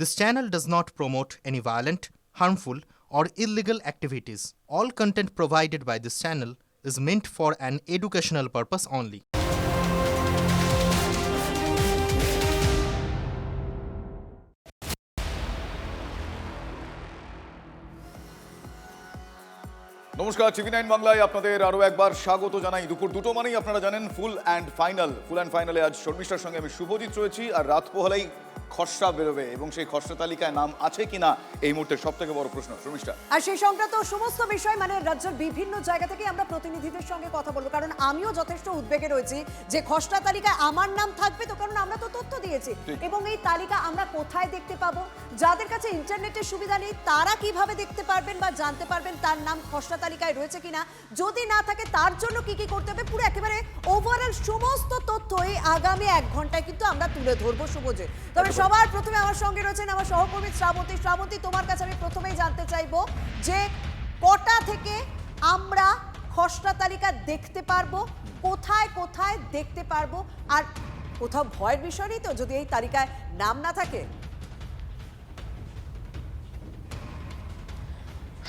This channel does not promote any violent, harmful, or illegal activities. All content provided by this channel is meant for an educational purpose only. নমস্কার, টিভি9 বাংলায় আপনাদের আরও একবার স্বাগত জানাই। দুপুর 2টো মানেই আপনারা জানেন ফুল অ্যান্ড ফাইনালে আজ শর্মিষ্ঠার সঙ্গে আমি শুভজিৎ রয়েছি। আর রাত পোহালেই খসড়া বেরোবে এবং সেই খসড়া তালিকায় নাম আছে কিনা এই মুহূর্তে সব থেকে বড় প্রশ্ন। শর্মিষ্ঠা, আর সেই সংক্রান্ত সমস্ত বিষয় রাজ্যের বিভিন্ন জায়গা থেকে আমরা প্রতিনিধিদের সঙ্গে কথা বলবো, কারণ আমিও যথেষ্ট উদ্বেগে রয়েছি যে খসড়া তালিকায় আমার নাম থাকবে তো, কারণ আমরা তো তথ্য দিয়েছি। এবং এই তালিকা আমরা কোথায় দেখতে পাবো? যাদের কাছে ইন্টারনেটের সুবিধা নেই তারা কিভাবে দেখতে পারবেন বা জানতে পারবেন তার নাম খসড়া তালিকায় রয়েছে কিনা? যদি না থাকে তার জন্য কি কি করতে হবে, পুরো একেবারে ওভারঅল সমস্ত তথ্য এই আগামী 1 ঘন্টায় কিন্তু আমরা তুলে ধরবো শুভজিৎ। তবে সবার প্রথমে আমার সঙ্গে রয়েছেন আমার সহকর্মী শ্রাবন্তী। তোমার কাছে আমি প্রথমেই জানতে চাইবো যে কটা থেকে আমরা খসড়া তালিকা দেখতে পারবো, কোথায় কোথায় দেখতে পারবো, আর কোথাও ভয়ের বিষয় নেই তো যদি এই তালিকায় নাম না থাকে?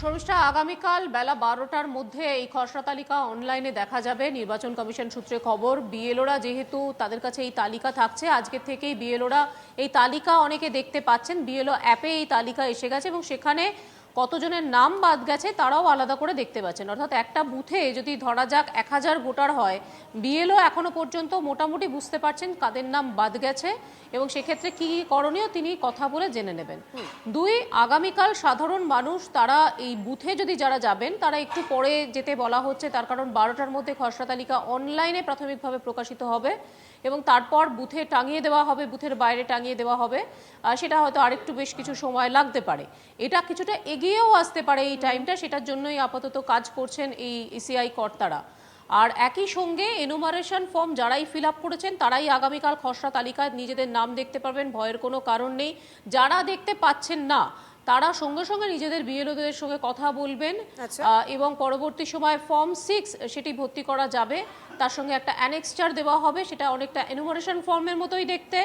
শর্মিষ্ঠা, আগামীকাল বেলা 12টার মধ্যে এই খসড়া তালিকা অনলাইনে দেখা যাবে। নির্বাচন কমিশন সূত্রে খবর, বিএলওরা যেহেতু তাদের কাছে এই তালিকা থাকছে, আজকে থেকেই বিএলওরা এই তালিকা অনেকে দেখতে পাচ্ছেন। বিএলও অ্যাপে এই তালিকা এসে গেছে এবং সেখানে কতজনের নাম বাদ গেছে তারাও আলাদা করে দেখতে পাচ্ছেন। অর্থাৎ একটা বুথে যদি ধরা যাক 1000 ভোটার হয়, বিএলও এখনো পর্যন্ত মোটামুটি বুঝতে পারছেন কাদের নাম বাদ গেছে এবং সেক্ষেত্রে কি করণীয় তিনি কথা বলে জেনে নেবেন। 2, আগামীকাল সাধারণ মানুষ তারা এই বুথে যদি যারা যাবেন তারা একটু পরে যেতে বলা হচ্ছে, তার কারণ 12টার মধ্যে খসড়া তালিকা অনলাইনে প্রাথমিকভাবে প্রকাশিত হবে এবং তারপর বুথে টাঙিয়ে দেওয়া হবে, বুথের বাইরে টাঙিয়ে দেওয়া হবে। সেটা হয়তো আরেকটু বেশ কিছু সময় লাগতে পারে, এটা কিছুটা এগিয়েও আসতে পারে এই টাইমটা, সেটার জন্যই আপাতত কাজ করছেন এই ইসিআই কর্তারা। আর একই সঙ্গে এনুমারেশন ফর্ম যারাই ফিল আপ করেছেন তারাই আগামীকাল খসড়া তালিকায় নিজেদের নাম দেখতে পারবেন, ভয়ের কোনো কারণ নেই। যারা দেখতে পাচ্ছেন না তারা সঙ্গে সঙ্গে নিজেদের বিএলওদের সঙ্গে কথা বলবেন এবং পরবর্তী সময় ফর্ম 6 সেটি ভর্তি করা যাবে, তার সঙ্গে একটা অ্যানেক্সচার দেওয়া হবে, সেটা অনেকটা এনুমারেশন ফর্মের মতোই দেখতে,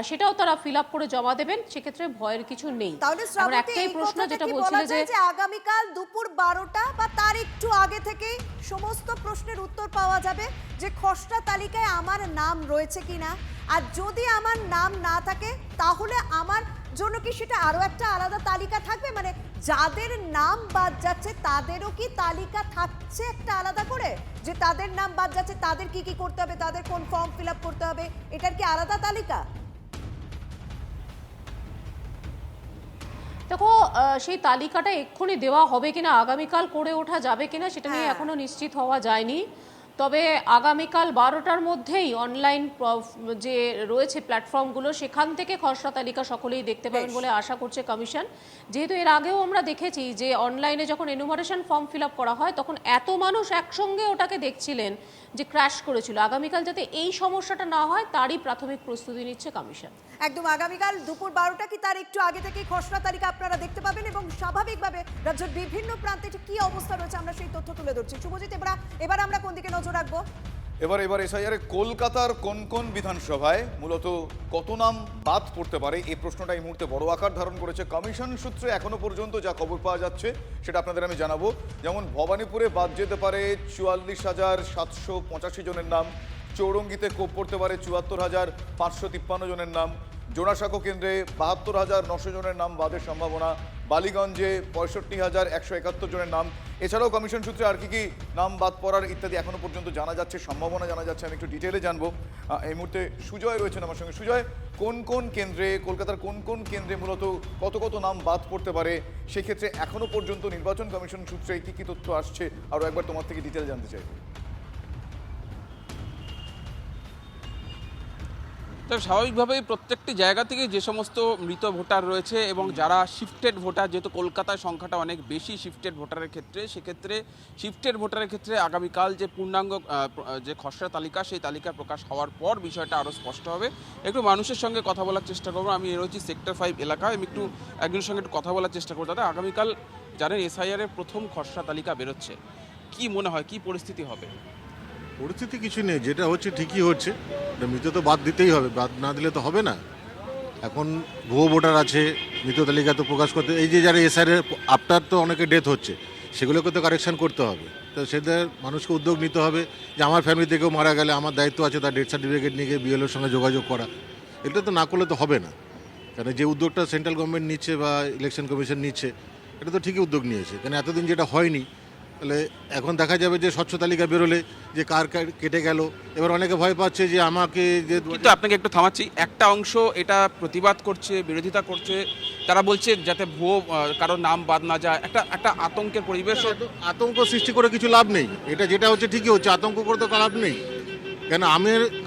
সেটাও তারা ফিল আপ করে জমা দেবেন। সেক্ষেত্রে ভয়ের কিছু নেই। আমার একটাই প্রশ্ন যেটা বলছিল যে আগামীকাল দুপুর 12টা বা তার একটু আগে থেকেই সমস্ত প্রশ্নের উত্তর পাওয়া যাবে যে খসড়া তালিকায় আমার নাম রয়েছে কিনা, আর যদি আমার নাম না থাকে তাহলে আমার জন্য কি সেটা আরো একটা আলাদা তালিকা থাকবে? মানে যাদের নাম বাদ যাচ্ছে তাদেরও কি তালিকা থাকছে একটা আলাদা করে, যে তাদের নাম বাদ যাচ্ছে তাদের কি কি করতে হবে, তাদের কোন ফর্ম ফিল আপ করতে হবে, এটার কি আলাদা তালিকা? দেখো, সেই তালিকাটা এক্ষুনি দেওয়া হবে কিনা, আগামীকাল করে ওঠা যাবে কিনা সেটা নিয়ে এখনো নিশ্চিত হওয়া যায়নি। তবে আগামীকাল 12টার মধ্যেই অনলাইন যে রয়েছে প্ল্যাটফর্মগুলো সেখান থেকে খসড়া তালিকা সকলেই দেখতে পাবেন বলে আশা করছে কমিশন। যেহেতু এর আগেও আমরা দেখেছি যে অনলাইনে যখন এনুমারেশন ফর্ম ফিল আপ করা হয় তখন এত মানুষ একসঙ্গে ওটাকে দেখছিলেন যে ক্র্যাশ করেছিল। আগামীকাল যাতে এই সমস্যাটা না হয় তারই প্রাথমিক প্রস্তুতি নিচ্ছে কমিশন। একদম আগামীকাল দুপুর 12টা কি তার একটু আগে থেকেই খসড়া তালিকা আপনারা দেখতে পাবেন এবং স্বাভাবিকভাবে রাজ্যের বিভিন্ন প্রান্তে কি অবস্থা রয়েছে আমরা সেই তথ্য তুলে ধরছি। শুভজিৎ, এবার আমরা কোন দিকে নজর রাখবো? এবার এসআইআরে কলকাতার কোন কোন বিধানসভায় মূলত কত নাম বাদ পড়তে পারে এই প্রশ্নটা এই মুহূর্তে বড় আকার ধারণ করেছে। কমিশন সূত্রে এখনো পর্যন্ত যা খবর পাওয়া যাচ্ছে সেটা আপনাদের আমি জানাবো। যেমন ভবানীপুরে বাদ যেতে পারে 44,785 জনের নাম, চৌরঙ্গিতে কোপ পড়তে পারে 74,553 জনের নাম, জোড়াসাঁকো কেন্দ্রে 72,900 জনের নাম বাদের সম্ভাবনা, বালিগঞ্জে 65,171 জনের নাম। এছাড়াও কমিশন সূত্রে আর কি নাম বাদ পড়ার ইত্যাদি এখনো পর্যন্ত জানা যাচ্ছে, সম্ভাবনা জানা যাচ্ছে। আমি একটু ডিটেলে জানবো। এই মুহূর্তে সুজয় রয়েছেন আমার সঙ্গে। সুজয়, কোন কোন কেন্দ্রে, কলকাতার কোন কোন কেন্দ্রে মূলত কত কত নাম বাদ পড়তে পারে, সেক্ষেত্রে এখনো পর্যন্ত নির্বাচন কমিশন সূত্রে কি কি তথ্য আসছে আরও একবার তোমার থেকে ডিটেল জানতে চাই। তবে স্বাভাবিকভাবেই প্রত্যেকটি জায়গা থেকে যে সমস্ত মৃত ভোটার রয়েছে এবং যারা শিফটেড ভোটার, যেহেতু কলকাতায় সংখ্যাটা অনেক বেশি শিফটেড ভোটারের ক্ষেত্রে, সেক্ষেত্রে শিফটেড ভোটারের ক্ষেত্রে আগামীকাল যে পূর্ণাঙ্গ যে খসড়া তালিকা সেই তালিকা প্রকাশ হওয়ার পর বিষয়টা আরও স্পষ্ট হবে। একটু মানুষের সঙ্গে কথা বলার চেষ্টা করবো। আমি রয়েছি সেক্টর 5 এলাকায়, আমি একটু একজনের সঙ্গে একটু কথা বলার চেষ্টা করবো। দাদা, আগামীকাল জানেন এসআইআরের প্রথম খসড়া তালিকা বেরোচ্ছে, কি মনে হয় কি পরিস্থিতি হবে? পরিস্থিতি কিছু নেই, যেটা হচ্ছে ঠিকই হচ্ছে। মৃত তো বাদ দিতেই হবে, বাদ না দিলে তো হবে না। এখন ভুয়ো ভোটার আছে, মৃত তালিকা তো প্রকাশ করতে, এই যে যারা এসআর আফটার তো অনেকে ডেথ হচ্ছে, সেগুলোকে তো কারেকশন করতে হবে। তো সেদের মানুষকে উদ্যোগ নিতে হবে যে আমার ফ্যামিলি থেকেও মারা গেলে আমার দায়িত্ব আছে তার ডেথ সার্টিফিকেট নিয়ে গিয়ে বিএলওর সঙ্গে যোগাযোগ করা। এটা তো না করলে তো হবে না, কারণ যে উদ্যোগটা সেন্ট্রাল গভর্নমেন্ট নিচ্ছে বা ইলেকশন কমিশন নিচ্ছে, এটা তো ঠিকই উদ্যোগ নিয়েছে, কারণ এতদিন যেটা হয়নি। তাহলে এখন দেখা যাবে যে স্বচ্ছ তালিকা বেরোলে যে কার কেটে গেল, এবার অনেকে ভয় পাচ্ছে যে আমাকে যে কিন্তু আপনাকে একটু থামাচ্ছি, একটা অংশ এটা প্রতিবাদ করছে, বিরোধিতা করছে, তারা বলছে যাতে ভুয়ো কারোর নাম বাদ না যায়, একটা আতঙ্কের পরিবেশ। আতঙ্ক সৃষ্টি করে কিছু লাভ নেই। এটা যেটা হচ্ছে ঠিকই হচ্ছে, আতঙ্ক করে তো লাভ নেই। কেন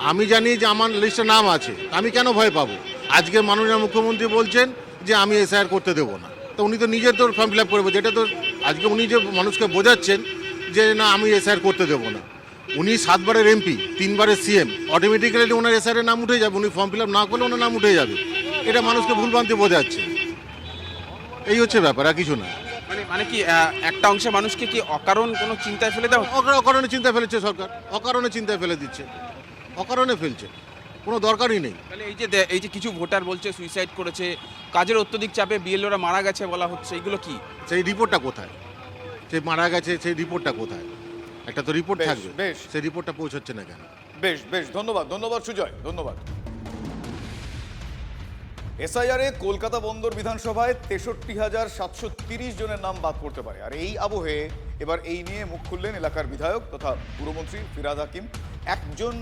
আমি জানি যে আমার লিস্টে নাম আছে, আমি কেন ভয় পাবো? আজকে মাননীয় মুখ্যমন্ত্রী বলছেন যে আমি এসআইআর করতে দেবো না, তো উনি তো নিজে তো ফর্ম ফিল আপ করবো, যেটা তো আজকে উনি যে মানুষকে বোঝাচ্ছেন যে না আমি এসআইআর করতে দেবো না। উনি 7 বারের এমপি, 3 বারের সিএম, অটোমেটিক্যালি ওনার এসআইআর নাম উঠে যাবে। উনি ফর্ম ফিল আপ না করলে ওনার নাম উঠে যাবে। এটা মানুষকে ভুলভ্রান্তি বোঝাচ্ছে, এই হচ্ছে ব্যাপার, আর কিছু না। মানে কি একটা অংশে মানুষকে কি অকারণ কোনো চিন্তায় ফেলে দেওয়া? অকারণে চিন্তায় ফেলেছে সরকার, অকারণে চিন্তায় ফেলে দিচ্ছে, অকারণে ফেলছে, কোনো দরকারই নেই। তাহলে এই যে কিছু ভোটার বলছে সুইসাইড করেছে, কাজের অত্যধিক চাপে বিএলওরা মারা গেছে বলা হচ্ছে, এগুলো কি? সেই রিপোর্টটা কোথায়? সে মারা গেছে সেই রিপোর্টটা কোথায়? একটা তো রিপোর্ট বেশ, থাকবে, বেশ। সেই রিপোর্টটা পৌঁছচ্ছে না কেন? বেশ বেশ, ধন্যবাদ সুজয়, ধন্যবাদ। এসআইআরে কলকাতা বন্দর বিধানসভায় 63,730 জনের নাম বাদ পড়তে পারে। আর এই আবহে এবার এই নিয়ে মুখ খুললেন এলাকার বিধায়ক তথা পুরমন্ত্রী ফিরহাদ হাকিম। একজন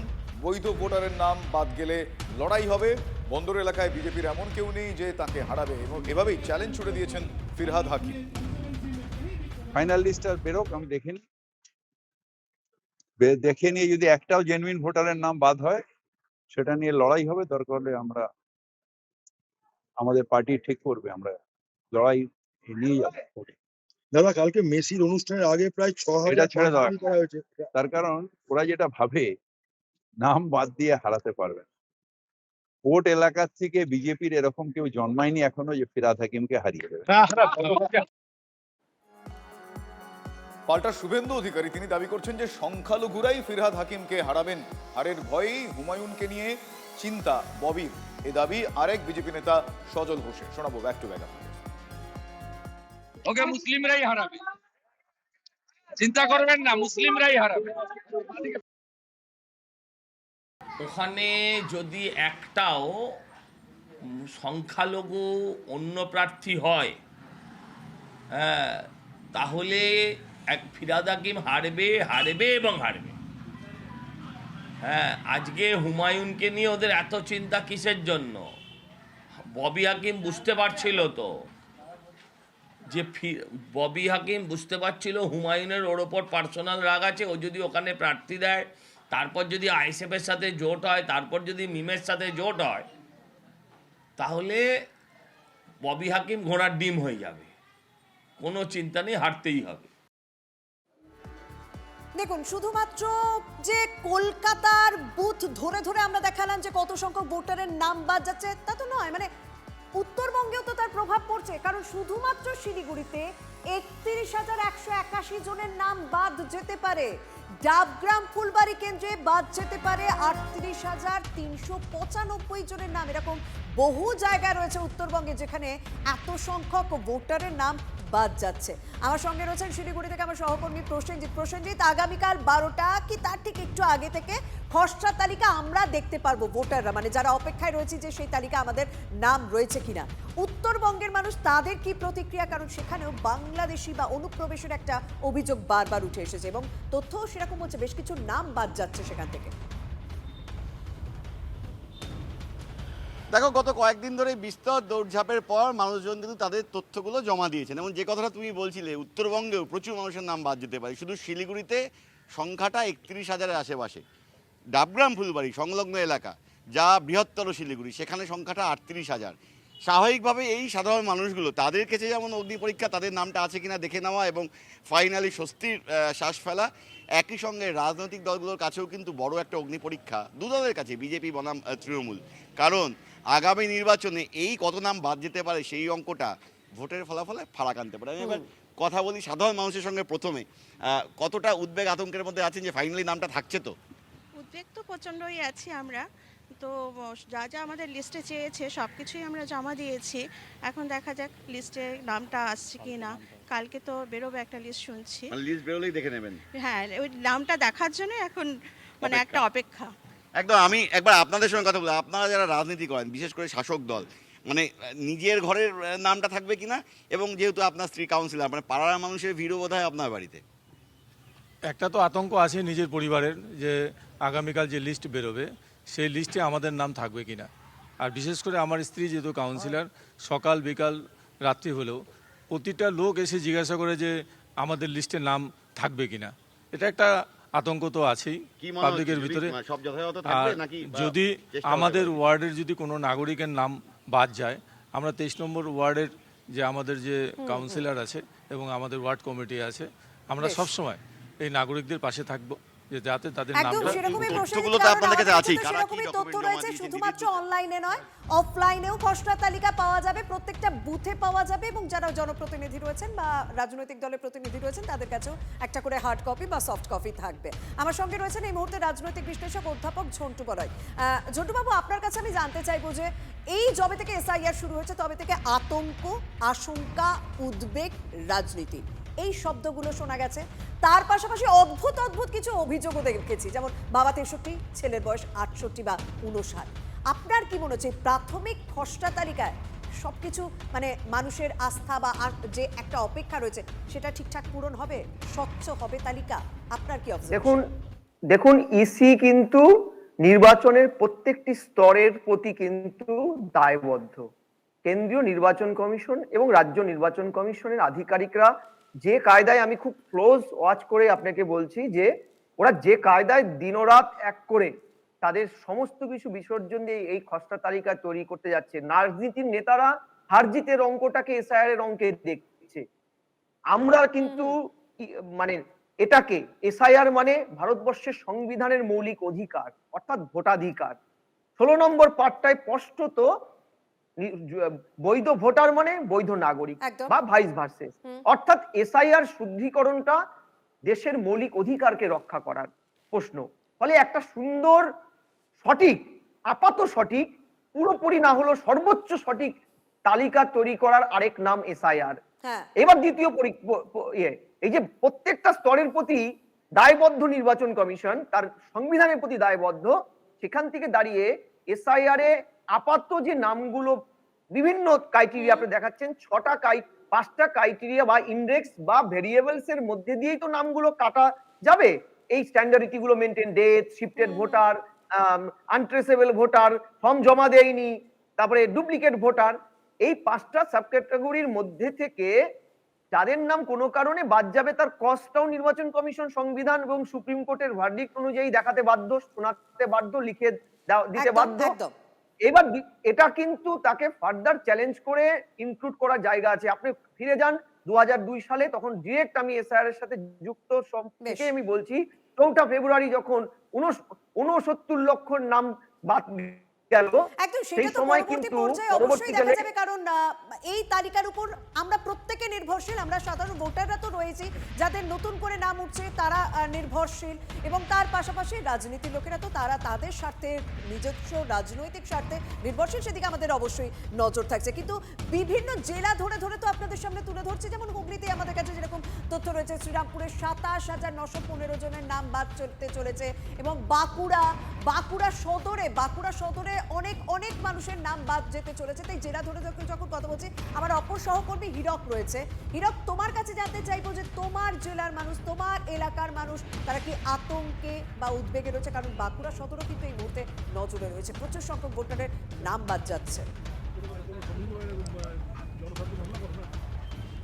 বৈধ ভোটারের নাম বাদ গেলে লড়াই হবে। বন্দর এলাকায় বিজেপির এমন কেউ নেই যে তাকে হারাবে, এবং এভাবেই চ্যালেঞ্জ ছুড়ে দিয়েছেন ফিরহাদ হাকিম। ফাইনাল লিস্ট আর বেরোক, আমি দেখিনি, দেখে নিয়ে যদি একটাও জেনুইন ভোটারের নাম বাদ হয় সেটা নিয়ে লড়াই হবে। দরকার হলে আমরা, আমাদের পার্টি ঠিক করবে, আমরা লড়াই নিয়ে যাবো। দাদা কালকে মেসির অনুষ্ঠানের আগে প্রায় 6,000 এটা ছেড়ে দাও, করা হয়েছে। তার কারণ ওরা যেটা ভাবে নাম বাদ দিয়ে হারাতে পারবে না। কোর্ট এলাকার থেকে বিজেপির এরকম কেউ জন্মায়নি এখনো যে ফিরহাদ হাকিমকে হারিয়ে দেবে। পাল্টা শুভেন্দু অধিকারী তিনি দাবি করছেন যে সংখ্যালঘুরাই ফিরহাদ হাকিমকে হারাবেন। হারের ভয়েই হুমায়ুনকে নিয়ে চিন্তা ববির। এ দাবি আরেক বিজেপি নেতা সজল ঘোষের। শোনাবো ব্যাক টু ব্যাক। ওকে মুসলিমরাই হারাবে, চিন্তা করবেন না, মুসলিমরাই হারাবে। ওখানে যদি একটাও সংখ্যালঘু অন্য প্রার্থী হয়, হ্যাঁ, তাহলে ফিরহাদ হাকিম হারবে এবং হারবে। হ্যাঁ, আজকে হুমায়ুনকে নিয়ে ওদের এত চিন্তা কিসের জন্য? ববি হাকিম বুঝতে পারছিল তো যে ববি হাকিম বুঝতে পারছিল হুমায়ুনের ওর ওপর পার্সোনাল রাগ আছে। ও যদি ওখানে প্রার্থী দেয়, তারপর যদি আইএসএফের সাথে জোট হয়, তারপর যদি মিমের সাথে জোট হয়, তাহলে ববি হাকিম ঘোড়ার ডিম হয়ে যাবে। কোনো চিন্তা নেই, হারতেই হবে। দেখুন, শুধুমাত্র যে কলকাতার বুথ ধরে ধরে আমরা দেখালাম যে কত সংখ্যক ভোটারের নাম বাদ যাচ্ছে তা তো নয়, মানে উত্তরবঙ্গেও তো তার প্রভাব পড়ছে। কারণ শুধুমাত্র শিলিগুড়িতে 31,181 জনের নাম বাদ যেতে পারে। ডাবগ্রাম ফুলবাড়ি কেন্দ্রে বাদ যেতে পারে 38,395 জনের নাম। এরকম বহু জায়গা রয়েছে উত্তরবঙ্গে যেখানে এত সংখ্যক ভোটারের নাম বাদ যাচ্ছে। আমার সঙ্গে রয়েছেন শিলিগুড়ি থেকে আমার সহকর্মী প্রসেনজিৎ। আগামীকাল 12টা কি তার ঠিক একটু আগে থেকে খসড়া তালিকা আমরা দেখতে পারবো, ভোটাররা মানে যারা অপেক্ষায় রয়েছে যে সেই তালিকা আমাদের নাম রয়েছে কিনা। উত্তরবঙ্গের মানুষ তাদের কি প্রতিক্রিয়া? কারণ সেখানেও বাংলাদেশি বা অনুপ্রবেশের একটা অভিযোগ বারবার উঠে এসেছে এবং তথ্যও সেরকম হচ্ছে, বেশ কিছু নাম বাদ যাচ্ছে সেখান থেকে। দেখো, গত কয়েকদিন ধরে বিস্তর দৌড়ঝাঁপের পর মানুষজন কিন্তু তাদের তথ্যগুলো জমা দিয়েছেন, এবং যে কথাটা তুমি বলছিলে উত্তরবঙ্গেও প্রচুর মানুষের নাম বাদ যেতে পারে। শুধু শিলিগুড়িতে সংখ্যাটা 31,000-এর আশেপাশে। ডাবগ্রাম ফুলবাড়ি সংলগ্ন এলাকা, যা বৃহত্তর শিলিগুড়ি, সেখানে সংখ্যাটা 38,000। স্বাভাবিকভাবে এই সাধারণ মানুষগুলো, তাদের কাছে যেমন অগ্নি পরীক্ষা তাদের নামটা আছে কিনা দেখে নেওয়া এবং ফাইনালি স্বস্তির শ্বাস ফেলা, একই সঙ্গে রাজনৈতিক দলগুলোর কাছেও কিন্তু বড় একটা অগ্নি পরীক্ষা দু দলের কাছে, বিজেপি বনাম তৃণমূল। কারণ আগামী নির্বাচনে এই কত নাম বাদ যেতে পারে সেই অঙ্কটা ভোটের ফলাফলে ফারাক আনতে পারে। আমি এবার কথা বলি সাধারণ মানুষের সঙ্গে। প্রথমে কতটা উদ্বেগ আতঙ্কের মধ্যে আছেন যে ফাইনালি নামটা থাকছে? তো উদ্বেগ তো প্রচণ্ডই আছি আমরা, তো যা যা আমাদের লিস্টে চেয়েছে সব কিছুই আমরা জমা দিয়েছি। এখন দেখা যাক লিস্টে নামটা আসছে কি না। কালকে তো বেরোবে একটা লিস্ট শুনছি। মানে লিস্ট বেরোলেই দেখে নেবেন? হ্যাঁ, ওই নামটা দেখার জন্য এখন মানে একটা অপেক্ষা। একদম। আমি একবার আপনাদের সঙ্গে কথা বলি, আপনারা যারা রাজনীতি করেন, বিশেষ করে শাসক দল, মানে নিজের ঘরের নামটা থাকবে কিনা, এবং যেহেতু আপনার স্ত্রী কাউন্সিলর, মানে পাড়ার মানুষের ভিড়ও বোধ হয় আপনার বাড়িতে। একটা তো আতঙ্ক আছে নিজের পরিবারের, যে আগামীকাল যে লিস্ট বেরোবে সেই লিস্টে আমাদের নাম থাকবে কিনা। আর বিশেষ করে আমার স্ত্রী যেহেতু কাউন্সিলর, সকাল বিকাল রাত্রি হলেও প্রতিটা লোক এসে জিজ্ঞাসা করে যে আমাদের লিস্টে নাম থাকবে কিনা। এটা একটা আতঙ্ক তো আছেই পাবলিকের ভিতরে। সব যথাযথ থাকবে নাকি? যদি আমাদের ওয়ার্ডের যদি কোনো নাগরিকের নাম বাদ যায়, আমরা 23 নম্বর ওয়ার্ডের যে আমাদের যে কাউন্সিলর আছে এবং আমাদের ওয়ার্ড কমিটি আছে, আমরা সবসময় এই নাগরিকদের পাশে থাকবো, যে যাতে তাদের একদম নামটা সেরকমই তথ্যগুলো তো আপনাদের কাছে আছেই। সেরকমই তথ্য রয়েছে, শুধুমাত্র অনলাইনে নয় অফলাইনেও খসড়া তালিকা পাওয়া যাবে, প্রত্যেকটা বুথে পাওয়া যাবে, এবং যারা জনপ্রতিনিধি রয়েছেন বা রাজনৈতিক দলের প্রতিনিধি রয়েছেন তাদের কাছেও একটা করে হার্ড কপি বা সফট কপি থাকবে। আমার সঙ্গে রয়েছেন এই মুহূর্তে রাজনৈতিক বিশ্লেষক অধ্যাপক ঝন্টু বড়াই। ঝন্টুবাবু, আপনার কাছে আমি জানতে চাইবো যে এই যবে থেকে এসআইআর শুরু হয়েছে তবে থেকে আতঙ্ক, আশঙ্কা, উদ্বেগ, রাজনীতি এই শব্দগুলো শোনা গেছে। তার পাশাপাশি অদ্ভুত অদ্ভুত কিছু অভিযোগও দেখেছি, যেমন বাবা 63, ছেলের বয়স 68 বা 59। আপনার কি মনে হচ্ছে প্রাথমিক খসড়া তালিকায় সবকিছু মানে মানুষের আস্থা বা যে একটা অপেক্ষা রয়েছে সেটা ঠিকঠাক পূরণ হবে, স্বচ্ছ হবে তালিকা? আপনার কি অবজারভেশন? দেখুন ইসি কিন্তু নির্বাচনের প্রত্যেকটি স্তরের প্রতি কিন্তু দায়বদ্ধ। কেন্দ্রীয় নির্বাচন কমিশন এবং রাজ্য নির্বাচন কমিশনের আধিকারিকরা যে কায়দায়, আমি খুব ক্লোজ ওয়াচ করে আপনাকে বলছি, যে ওরা যে কায়দায় দিনরাত এক করে তাদের সমস্ত কিছু বিসর্জন দিয়ে এই খসড়া তালিকা তৈরি করতে যাচ্ছে। রাজনীতির নেতারা হারজিতের অঙ্কটাকে এসআইআর এর অঙ্কে দেখছে। আমরা কিন্তু মানে এটাকে এসআইআর মানে ভারতবর্ষের সংবিধানের মৌলিক অধিকার, অর্থাৎ ভোটাধিকার। 16 নম্বর পার্টটায় স্পষ্টত বৈধ ভোটার মানে বৈধ নাগরিক বা ভাইস ভার্সেস, অর্থাৎ এসআইআর শুদ্ধিকরণটা দেশের মৌলিক অধিকারকে রক্ষা করার প্রশ্ন। ফলে একটা সুন্দর, সঠিক, আপাত সঠিক, পুরোপুরি না হলো সর্বোচ্চ সঠিক তালিকা তৈরি করার আরেক নাম এসআইআর। এবার দ্বিতীয় এই যে প্রত্যেকটা স্তরের প্রতি দায়বদ্ধ নির্বাচন কমিশন, তার সংবিধানের প্রতি দায়বদ্ধ, সেখান থেকে দাঁড়িয়ে এসআইআর এ আপাতত যে নামগুলো বিভিন্ন ক্রাইটেরিয়া আপনি দেখাচ্ছেন, 5টা ক্রাইটেরিয়া বা ইন্ডেক্স বা ভেরিয়েবলস এর মধ্যে দিয়েই তো নামগুলো কাটা যাবে। এই স্ট্যান্ডার্ডিটি গুলো maintain, death, shifted voter, untraceable voter, form জমা দেয়নি, তারপরে ডুপ্লিকেট ভোটার, এই 5টা সাব ক্যাটাগরির মধ্যে থেকে যাদের নাম কোনো কারণে বাদ যাবে তার কস্টটাও নির্বাচন কমিশন সংবিধান এবং সুপ্রিম কোর্টের ভার্ডিক্ট অনুযায়ী দেখাতে বাধ্য, শোনাতে বাধ্য, লিখে দিতে বাধ্য। এবার এটা কিন্তু তাকে ফার্দার চ্যালেঞ্জ করে ইনক্লুড করার জায়গা আছে। আপনি ফিরে যান 2002 সালে, তখন ডিরেক্ট আমি এসআইআর এর সাথে যুক্ত সব থেকে আমি বলছি, 4 ফেব্রুয়ারি যখন 69 লক্ষ নাম বাদ গেল, একদম সেটা তো পরবর্তী পর্যায়ে অবশ্যই দেখা যাবে, কারণ এই তালিকার উপর আমরা প্রত্যেকে নির্ভরশীল। আমরা সাধারণ ভোটাররা তো রয়েছি, যাদের নতুন করে নাম উঠছে তারা নির্ভরশীল, এবং তার পাশাপাশি রাজনীতির লোকেরা তো তারা তাদের স্বার্থে, নিজস্ব রাজনৈতিক স্বার্থে নির্ভরশীল, সেদিকে আমাদের অবশ্যই নজর থাকছে। কিন্তু বিভিন্ন জেলা ধরে ধরে তো আপনাদের সামনে তুলে ধরছে, যেমন হুগলিতে আমাদের কাছে যেরকম তথ্য রয়েছে, শ্রীরামপুরের 27,915 জনের নাম বাদ চলেছে, এবং বাঁকুড়া সদরে অনেক অনেক মানুষের নাম বাদ যেতে চলেছে। তাই জেলা ধরে যখন কথা বলছি, আমার অপর সহকর্মী হীরক রয়েছে। হীরক, তোমার কাছে জানতে চাইবো যে তোমার জেলার মানুষ, তোমার এলাকার মানুষ, তারা কি আতঙ্কে বা উদ্বেগে রয়েছে? কারণ বাঁকুড়া সদরও কিন্তু এই মুহূর্তে নজরে রয়েছে, প্রচুর সংখ্যক ভোটারের নাম বাদ যাচ্ছে।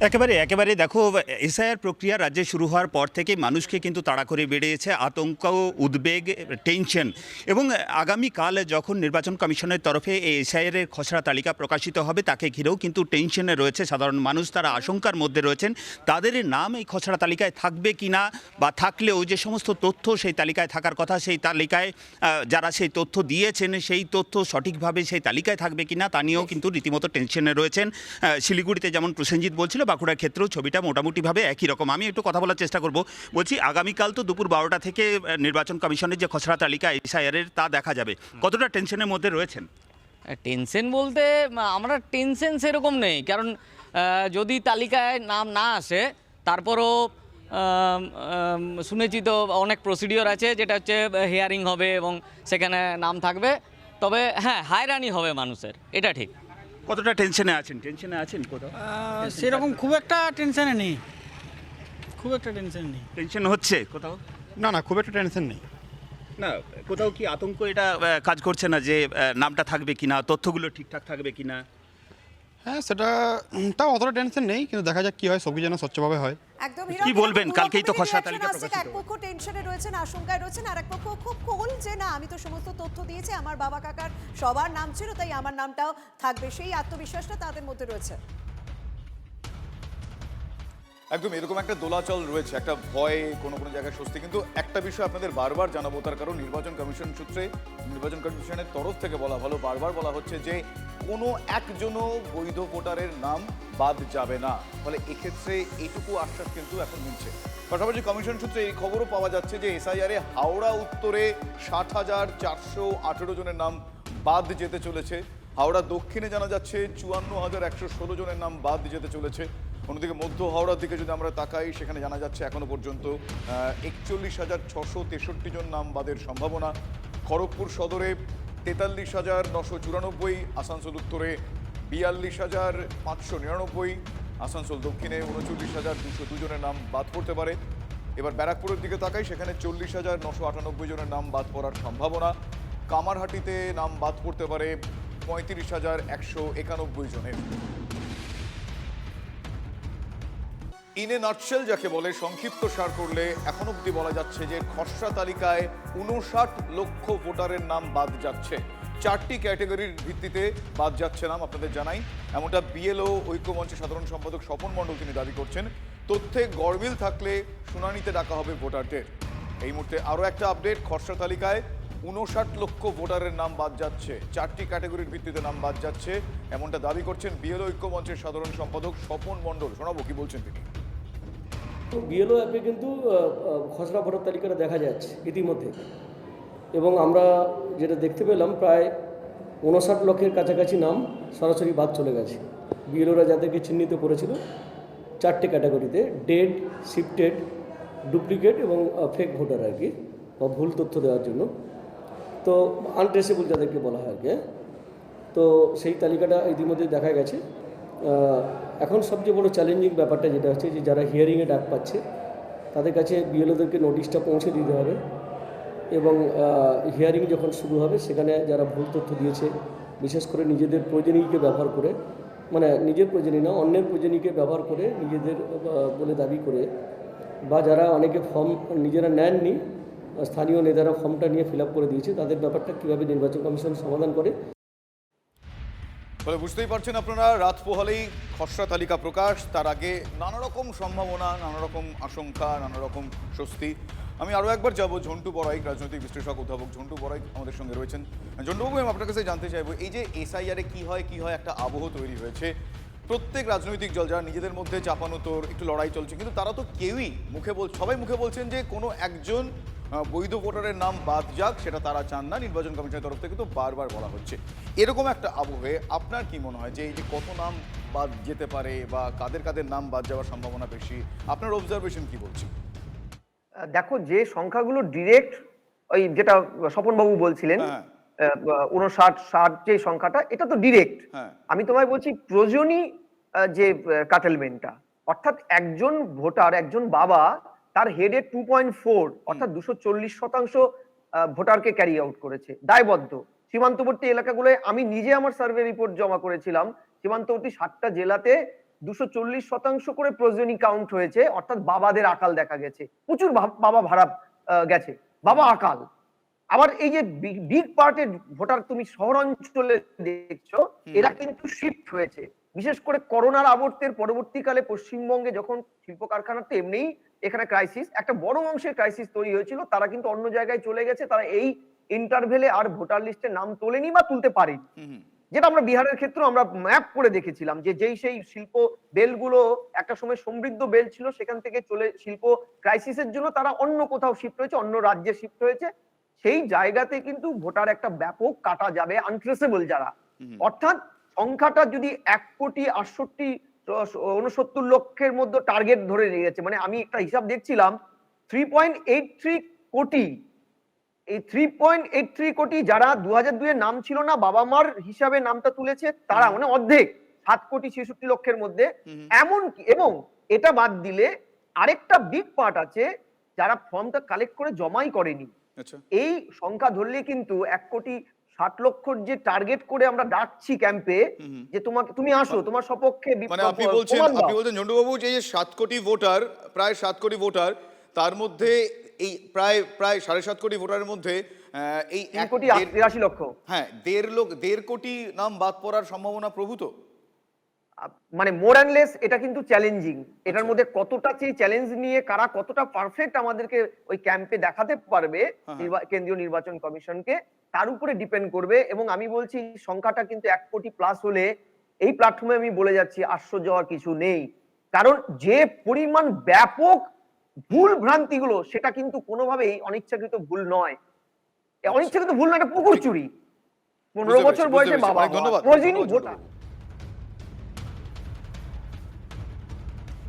একেবারে দেখো, এসআইআর প্রক্রিয়া রাজ্যে শুরু হওয়ার পর থেকে মানুষকে কিন্তু তাড়া করে বেড়েছে আতঙ্ক, উদ্বেগ, টেনশন। এবং আগামীকাল যখন নির্বাচন কমিশনের তরফে এই এসআইআর এর খসড়া তালিকা প্রকাশিত হবে, তাকে ঘিরেও কিন্তু টেনশনে রয়েছে সাধারণ মানুষ। তারা আশঙ্কার মধ্যে রয়েছেন তাদের নাম এই খসড়া তালিকায় থাকবে কিনা, বা থাকলেও যে সমস্ত তথ্য সেই তালিকায় থাকার কথা, সেই তালিকায় যারা সেই তথ্য দিয়েছেন সেই তথ্য সঠিকভাবে সেই তালিকায় থাকবে কিনা তা নিয়েও কিন্তু রীতিমতো টেনশনে রয়েছেন। শিলিগুড়িতে যেমন প্রসেনজিৎ বলছিল, বাঁকুড়ার ক্ষেত্রেও ছবিটা মোটামুটিভাবে একই রকম। আমি একটু কথা বলার চেষ্টা করব, বলছি আগামীকাল তো দুপুর 12টা থেকে নির্বাচন কমিশনের যে খসড়া তালিকা এসআইআরের তা দেখা যাবে, কতটা টেনশনের মধ্যে রয়েছেন? টেনশন বলতে আমরা টেনশন সেরকম নেই, কারণ যদি তালিকায় নাম না আসে তারপরও শুনেছি তো অনেক প্রসিডিওর আছে, যেটা হচ্ছে হিয়ারিং হবে এবং সেখানে নাম থাকবে। তবে হ্যাঁ, হয়রানি হবে মানুষের, এটা ঠিক। কতটা টেনশনে আছেন? টেনশনে আছেন কোথাও? সেরকম খুব একটা টেনশনে নেই, খুব একটা টেনশন নেই। টেনশন হচ্ছে কোথাও? না না, খুব একটা টেনশন নেই। না, কোথাও কি আতঙ্ক এটা কাজ করছে না যে নামটা থাকবে কিনা, তথ্যগুলো ঠিকঠাক থাকবে কিনা? হ্যাঁ, সেটা তাও অতটা টেনশন নেই, কিন্তু দেখা যাক কি হয়, সবই যেন স্বচ্ছভাবে হয়। একদম কি বলবেন? কালকেই তো খসড়া তালিকা প্রকাশিত হবে। এক পক্ষ টেনশনে রয়েছেন, আশঙ্কায় রয়েছেন, আর এক পক্ষ খুব কুল যে না, আমি তো সমস্ত তথ্য দিয়েছি, আমার বাবা কাকার সবার নাম ছিল, তাই আমার নামটাও থাকবে, সেই আত্মবিশ্বাসটা তাদের মধ্যে রয়েছে। একদম এরকম একটা দোলাচল রয়েছে, একটা ভয়, কোনো কোনো জায়গায় স্বস্তি। কিন্তু একটা বিষয় আপনাদের বারবার জানাবো, তার কারণ নির্বাচন কমিশন সূত্রে, নির্বাচন কমিশনের তরফ থেকে বলা ভালো, বারবার বলা হচ্ছে যে কোনো একজনও বৈধ ভোটারের নাম বাদ যাবে না। ফলে এক্ষেত্রে এইটুকু আশ্বাস কিন্তু এখন মিলছে। পাশাপাশি কমিশন সূত্রে এই খবরও পাওয়া যাচ্ছে যে এসআইআরে হাওড়া উত্তরে 60,418 জনের নাম বাদ যেতে চলেছে। হাওড়া দক্ষিণে জানা যাচ্ছে 54,116 জনের নাম বাদ যেতে চলেছে। অন্যদিকে মধ্য হাওড়ার দিকে যদি আমরা তাকাই, সেখানে জানা যাচ্ছে এখনো পর্যন্ত 41,663 জন নাম বাদের সম্ভাবনা। খড়গপুর সদরে 43,994, আসানসোল উত্তরে 42,599, আসানসোল দক্ষিণে 39,202 জনের নাম বাদ পড়তে পারে। এবার ব্যারাকপুরের দিকে তাকাই, সেখানে 40,998 জনের নাম বাদ পড়ার সম্ভাবনা। কামারহাটিতে নাম বাদ পড়তে পারে 35,191 জনের। ইন এ নাটশেল যাকে বলে, সংক্ষিপ্ত সার করলে এখন অব্দি বলা যাচ্ছে যে খসড়া তালিকায় 59 লক্ষ ভোটারের নাম বাদ যাচ্ছে। 4টি ক্যাটাগরির ভিত্তিতে বাদ যাচ্ছে নাম, আপনাদের জানাই। এমনটা বিএলও ঐক্যমঞ্চের সাধারণ সম্পাদক স্বপন মণ্ডল তিনি দাবি করছেন। তথ্যে গড়মিল থাকলে শুনানিতে ডাকা হবে ভোটারদের। এই মুহূর্তে আরও একটা আপডেট, খসড়া তালিকায় 59 লক্ষ ভোটারের নাম বাদ যাচ্ছে, 4টি ক্যাটাগরির ভিত্তিতে নাম বাদ যাচ্ছে, এমনটা দাবি করছেন বিএলও ঐক্যমঞ্চের সাধারণ সম্পাদক স্বপন মণ্ডল। শোনাবো কি বলছেন তিনি। বিএলও অ্যাপে কিন্তু খসড়া ভোটার তালিকাটা দেখা যাচ্ছে ইতিমধ্যে, এবং আমরা যেটা দেখতে পেলাম প্রায় 59 লক্ষের কাছাকাছি নাম সরাসরি বাদ চলে গেছে। বিএলওরা যাদেরকে চিহ্নিত করেছিল 4টে ক্যাটাগরিতে, ডেড, শিফটেড, ডুপ্লিকেট এবং ফেক ভোটার আর কি, বা ভুল তথ্য দেওয়ার জন্য, তো আনট্রেসেবল যাদেরকে বলা হয় আর কি। তো সেই তালিকাটা ইতিমধ্যে দেখা গেছে। এখন সবচেয়ে বড় চ্যালেঞ্জিং ব্যাপারটা যেটা হচ্ছে যে যারা হিয়ারিংয়ে ডাক পাচ্ছে তাদের কাছে বিএলওদেরকে নোটিশটা পৌঁছে দিতে হবে, এবং হিয়ারিং যখন শুরু হবে সেখানে যারা ভুল তথ্য দিয়েছে, বিশেষ করে নিজেদের প্রয়োজনীয়কে ব্যবহার করে, মানে নিজের প্রয়োজনীয় না অন্যের প্রয়োজনীয়কে ব্যবহার করে নিজেদের বলে দাবি করে, বা যারা অনেকে ফর্ম নিজেরা নেননি, স্থানীয় নেতারা ফর্মটা নিয়ে ফিল আপ করে দিয়েছে, তাদের ব্যাপারটা কীভাবে নির্বাচন কমিশন সমাধান করে। ফলে বুঝতেই পারছেন আপনারা, রাত পোহালেই খসড়া তালিকা প্রকাশ, তার আগে নানা রকম সম্ভাবনা, নানা রকম আশঙ্কা, নানা রকম স্বস্তি। আমি আরও একবার যাব ঝন্টু বড়াইক, রাজনৈতিক বিশ্লেষক অধ্যাপক ঝন্টু বড়াইক আমাদের সঙ্গে রয়েছেন। ঝন্টুবাবু, আমি আপনার কাছে জানতে চাইবো, এই যে এসআইআরে কি হয় একটা আবহ তৈরি হয়েছে, প্রত্যেক রাজনৈতিক দল যারা নিজেদের মধ্যে চাপানোতর একটু লড়াই চলছে, কিন্তু তারা তো কেউই সবাই মুখে বলছেন যে কোনো একজন বৈধ ভোটারের নাম বাদ যাক, সেটা তারা চান না। নির্বাচন কমিশনের তরফ থেকে তো বারবার বলা হচ্ছে। এরকম একটা আবহে আপনার কি মনে হয় যে এই যে কত নাম বাদ যেতে পারে বা কাদের কাদের নাম বাদ যাওয়ার সম্ভাবনা বেশি, আপনার অবজারভেশন কি বলছে? দেখো, যে সংখ্যাগুলো ডিরেক্ট, ওই যেটা স্বপনবাবু বলছিলেন 59-60 যে সংখ্যাটা, এটা তো ডিরেক্ট। আমি তোমায় বলছি প্রয়োজনী যে কাটেলমেন্টটা, অর্থাৎ একজন ভোটার, একজন বাবা, তার হেডে 2.4 অর্থাৎ 240% ভোটারকে ক্যারি আউট করেছে, দায়বদ্ধ। সীমান্তবর্তী এলাকাগুলোয় আমি নিজে আমার সার্ভে রিপোর্ট জমা করেছিলাম, সীমান্তবর্তী 7টা জেলাতে 240% করে প্রয়োজনীয় কাউন্ট হয়েছে, অর্থাৎ বাবাদের আকাল দেখা গেছে, প্রচুর বাবা ভাড়া গেছে, বাবা আকাল। আবার এই যে বিগ পার্টের ভোটার তুমি শহরাঞ্চলে দেখছো, এরা কিন্তু শিফট হয়েছে, বিশেষ করে করোনার আবর্তের পরবর্তীকালে পশ্চিমবঙ্গে যখন শিল্প কারখানাতে এমনিই এখানে ক্রাইসিস, একটা বড় অংশের ক্রাইসিস তৈরি হয়েছিল, তারা কিন্তু অন্য জায়গায় চলে গেছে, তারা এই ইন্টারভেলে আর ভোটার লিস্টে নাম তোলেনি বা তুলতে পারেনি। যেটা আমরা বিহারের ক্ষেত্রে আমরা ম্যাপ করে দেখেছিলাম যে যেই সেই শিল্প বেলগুলো একটা সময় সমৃদ্ধ বেল ছিল, সেখান থেকে চলে শিল্প ক্রাইসিসের জন্য তারা অন্য কোথাও শিফট হয়েছে, অন্য রাজ্যে শিফট হয়েছে। সেই জায়গাতে কিন্তু ভোটার একটা ব্যাপক কাটা যাবে, আনট্রেসেবল যারা, অর্থাৎ সংখ্যাটা যদি 1,68,69 লক্ষের মধ্যে টার্গেট ধরে নিয়েছে, মানে আমি একটা হিসাব দেখছিলাম 3.83 কোটি, এই 3.83 কোটি যারা 2002 এর নাম ছিল না, বাবা মার হিসাবে নামটা তুলেছে তারা, মানে অর্ধেক, 7,66,00,000 মধ্যে। এমন এবং এটা বাদ দিলে আরেকটা বিগ পার্ট আছে যারা ফর্মটা কালেক্ট করে জমাই করেনি। এই সংখ্যা ধরলে কিন্তু 1,60,00,000 যে টার্গেট করে আমরা ডাকছি ক্যাম্পে, যে তুমি আসো, তোমার সপক্ষে মানে আপনি বলছেন ঝন্টুবাবু যে 7 কোটি ভোটার, প্রায় 7 কোটি ভোটার, তার মধ্যে এই প্রায় 7.5 কোটি ভোটারের মধ্যে এই 1,83,00,000, হ্যাঁ 1.5 কোটি নাম বাদ পড়ার সম্ভাবনা প্রভূত। মানে মোর অ্যান্ড লেস এটা কিন্তু চ্যালেঞ্জিং। এটার মধ্যে কতটা সেই চ্যালেঞ্জ নিয়ে কারা কতটা পারফেক্ট আমাদেরকে ওই ক্যাম্পে দেখাতে পারবে কেন্দ্রীয় নির্বাচন কমিশনকে, তার উপরে ডিপেন্ড করবে। এবং আমি বলছি সংখ্যাটা কিন্তু 1 কোটি প্লাস হলে এই প্ল্যাটফর্মে আমি বলে যাচ্ছি আশ্চর্য হওয়ার কিছু নেই, কারণ যে পরিমাণ ব্যাপক ভুল ভ্রান্তিগুলো, সেটা কিন্তু কোনোভাবেই অনিচ্ছাকৃত ভুল নয়। অনিচ্ছাকৃত ভুল না, এটা পুকুর চুরি। 15 বছর বয়সে বাবা ভোটার।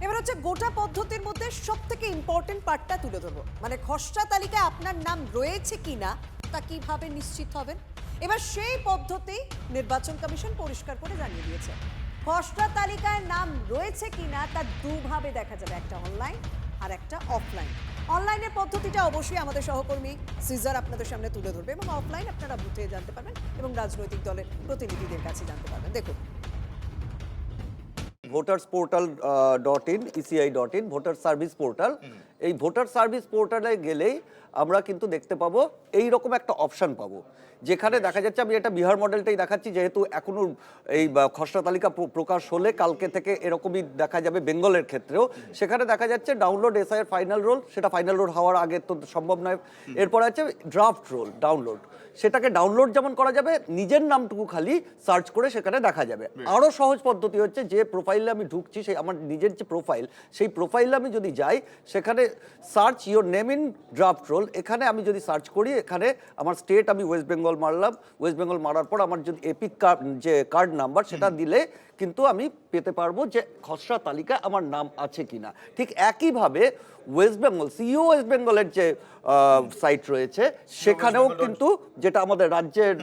এবার হচ্ছে গোটা পদ্ধতির মধ্যে সব থেকে ইম্পর্টেন্ট পার্টটা তুলে ধরবো, মানে খসড়া তালিকায় আপনার নাম রয়েছে কিনা তা কিভাবে নিশ্চিত হবেন। এবার সেই পদ্ধতি নির্বাচন কমিশন পরিষ্কার করে জানিয়ে দিয়েছে। খসড়া তালিকায় নাম রয়েছে কিনা তা দুভাবে দেখা যাবে, একটা অনলাইন আর একটা অফলাইন। অনলাইনের পদ্ধতিটা অবশ্যই আমাদের সহকর্মী সিজার আপনাদের সামনে তুলে ধরবে, এবং অফলাইন আপনারা বুথে জানতে পারবেন এবং রাজনৈতিক দলের প্রতিনিধিদের কাছে জানতে পারবেন। দেখুন, votersportal.in, eci.in, voter service portal. এই ভোটার সার্ভিস পোর্টালে গেলেই আমরা কিন্তু দেখতে পাবো এই রকম একটা অপশন পাবো, যেখানে দেখা যাচ্ছে, আমি এটা বিহার মডেলটাই দেখাচ্ছি, যেহেতু এখনো এই খসড়া তালিকা প্রকাশ হলে কালকে থেকে এরকমই দেখা যাবে বেঙ্গলের ক্ষেত্রেও। সেখানে দেখা যাচ্ছে ডাউনলোড এসআইয়ের ফাইনাল রোল, সেটা ফাইনাল রোল হওয়ার আগে তো সম্ভব নয়। এরপর আছে ড্রাফট রোল ডাউনলোড, সেটাকে ডাউনলোড যেমন করা যাবে, নিজের নামটুকু খালি সার্চ করে সেখানে দেখা যাবে। আরও সহজ পদ্ধতি হচ্ছে, যে প্রোফাইলে আমি ঢুকছি, সেই আমার নিজের যে প্রোফাইল, সেই প্রোফাইলে আমি যদি যাই, সেখানে search your name in draft roll, এখানে আমি যদি সার্চ করি, এখানে আমার স্টেট আমি ওয়েস্ট বেঙ্গল মারলাম, ওয়েস্ট বেঙ্গল মারার পর আমার যদি এপিক কার্ড যে কার্ড নাম্বার, সেটা দিলে কিন্তু আমি পেতে পারবো যে খসড়া তালিকায় আমার নাম আছে কিনা। ঠিক একইভাবে ওয়েস্ট বেঙ্গল, সিইও ওয়েস্ট বেঙ্গলের যে সাইট রয়েছে, সেখানেও কিন্তু, যেটা আমাদের রাজ্যের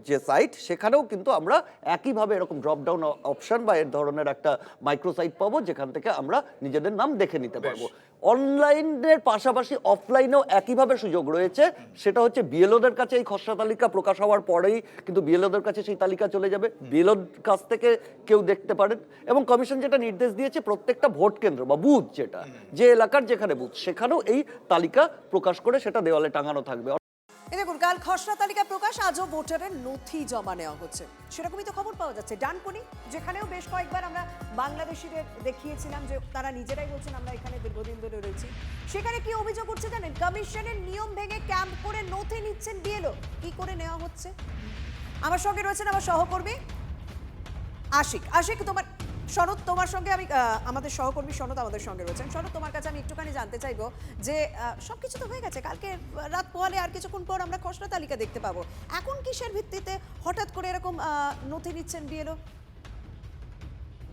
যে সাইট, সেখানেও কিন্তু আমরা একইভাবে এরকম ড্রপডাউন অপশন বা এর ধরনের একটা মাইক্রোসাইট পাবো, যেখান থেকে আমরা নিজেদের নাম দেখে নিতে পারবো। অনলাইনের পাশাপাশি অফলাইনেও একইভাবে সুযোগ রয়েছে, সেটা হচ্ছে বিএলওদের কাছে এই খসড়া তালিকা প্রকাশ হওয়ার পরেই কিন্তু বিএলওদের কাছে সেই তালিকা চলে যাবে, বিএলওর কাছ থেকে কেউ দেখতে পারেন। এবং কমিশন যেটা নির্দেশ দিয়েছে, প্রত্যেকটা ভোট কেন্দ্র বা বুথ, যেটা যে এলাকার যেখানে বুথ, সেখানেও এই তালিকা প্রকাশ করে সেটা দেওয়ালে টাঙানো থাকবে। দেখুন, কাল খসড়া তালিকা প্রকাশ, আজও ভোটারের নথি জমা নেওয়া হচ্ছে, সেরকমই তো খবর পাওয়া যাচ্ছে। ডানকুনি, যেখানেও বেশ কয়েকবার আমরা বাংলাদেশিদের দেখিয়েছিলাম যে তারা নিজেরাই বলছেন আমরা এখানে দীর্ঘদিন ধরে রয়েছি, সেখানে কি অভিযোগ উঠছে জানেন? কমিশনের নিয়ম ভেঙে ক্যাম্প করে নথি নিচ্ছেন বিএলও। কি করে নেওয়া হচ্ছে? আমার সঙ্গে রয়েছেন আমার সহকর্মী আশিক, তোমার সনদ, তোমার সঙ্গে আমি, আমাদের সহকর্মী সনদ আমাদের সঙ্গে রয়েছেন। সনদ, তোমার কাছে আমি একটুখানি জানতে চাইবো যে সবকিছু তো হয়ে গেছে, কালকে রাত পোহালে আর কিছুক্ষণ পর আমরা খসড়া তালিকা দেখতে পাবো, এখন কিসের ভিত্তিতে হঠাৎ করে এরকম নথি নিচ্ছেন বিএলও?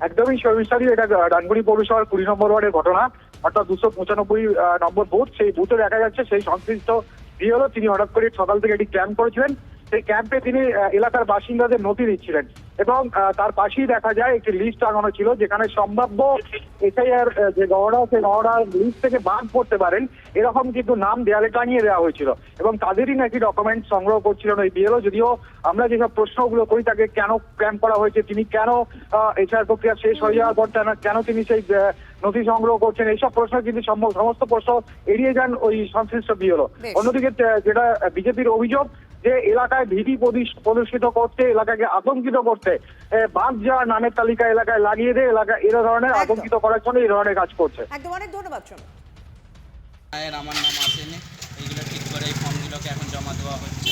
একদমই সবিস্তারিত, এটা ডানকুনি পৌরসভার 20 নম্বর ওয়ার্ডের ঘটনা, অর্থাৎ 295 নম্বর বুথ। সেই বুথে দেখা যাচ্ছে সেই সংশ্লিষ্ট বিএলও তিনি হঠাৎ করে সকাল থেকে একটি ক্যাম্প করেছিলেন। সেই ক্যাম্পে তিনি এলাকার বাসিন্দাদের নথি দিচ্ছিলেন, এবং তার পাশেই দেখা যায় একটি লিস্ট টাঙানো ছিল, যেখানে সম্ভাব্য এসআইআর যে গণনা, সেই গণনার লিস্ট থেকে বাদ পড়তে পারেন এরকম কিন্তু নাম দেয়ালে টাঙিয়ে দেওয়া হয়েছিল, এবং তাদেরই নাকি ডকুমেন্ট সংগ্রহ করছিলেন ওই বিএলও। যদিও আমরা যেসব প্রশ্নগুলো করি, তাকে কেন ক্যাম্প করা হয়েছে, তিনি কেন এসআইআর প্রক্রিয়া শেষ হয়ে যাওয়ার পর কেন তিনি সেই নথি সংগ্রহ করছেন, এইসব প্রশ্ন কিন্তু সমস্ত প্রশ্ন এড়িয়ে যান ওই সংশ্লিষ্ট বিএলও। অন্যদিকে যেটা বিজেপির অভিযোগ, যে এলাকায় ভীতি প্রদর্শিত করতে, এলাকাকে আতঙ্কিত করতে, বাদ যাওয়ার নামের তালিকা এলাকায় লাগিয়ে দিয়ে এলাকা এর ধরনের আতঙ্কিত করার জন্য এই ধরনের কাজ করছে। একদম, অনেক ধন্যবাদ। শোনো, আমার নাম আসেনি, এইগুলো ঠিক করে এই ফর্মগুলোকে এখন জমা দেওয়া হচ্ছে।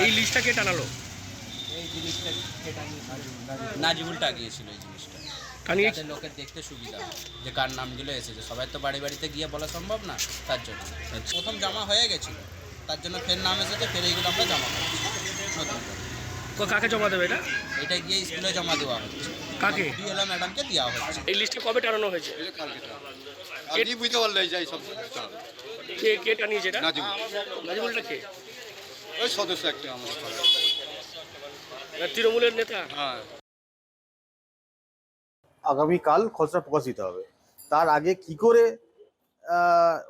এই লিস্টটা কে টানালো? এই জিনিসটা যেটা নাজিবুলটা গিয়েছিল এই জিনিসটা, যাতে লোকের দেখতে সুবিধা হয় যে কার নামগুলো এসেছে। সবাই তো বাড়ি বাড়িতে গিয়ে বলা সম্ভব না, তার জন্য প্রথম জমা হয়ে গেছিলো, তার জন্য ফের নাম এসেছে, ফের এইগুলো আমরা জমা করছি নতুন করে। কাকে জমা দেবে এটা? এটা গিয়ে স্কুলে জমা দেওয়া হচ্ছে। কাকে? বিএলও ম্যাডামকে দেওয়া হচ্ছে। এই লিস্টে কবে টানানো হয়েছে? কালকে বুঝতে পারলে যাই সব কে টানিয়েছে এটা? নাজিবুলটা কে? ওই সদস্য একটা আমাদের তৃণমূলের নেতা। হ্যাঁ, আগামীকাল খসড়া প্রকাশিত হবে, তার আগে কি করে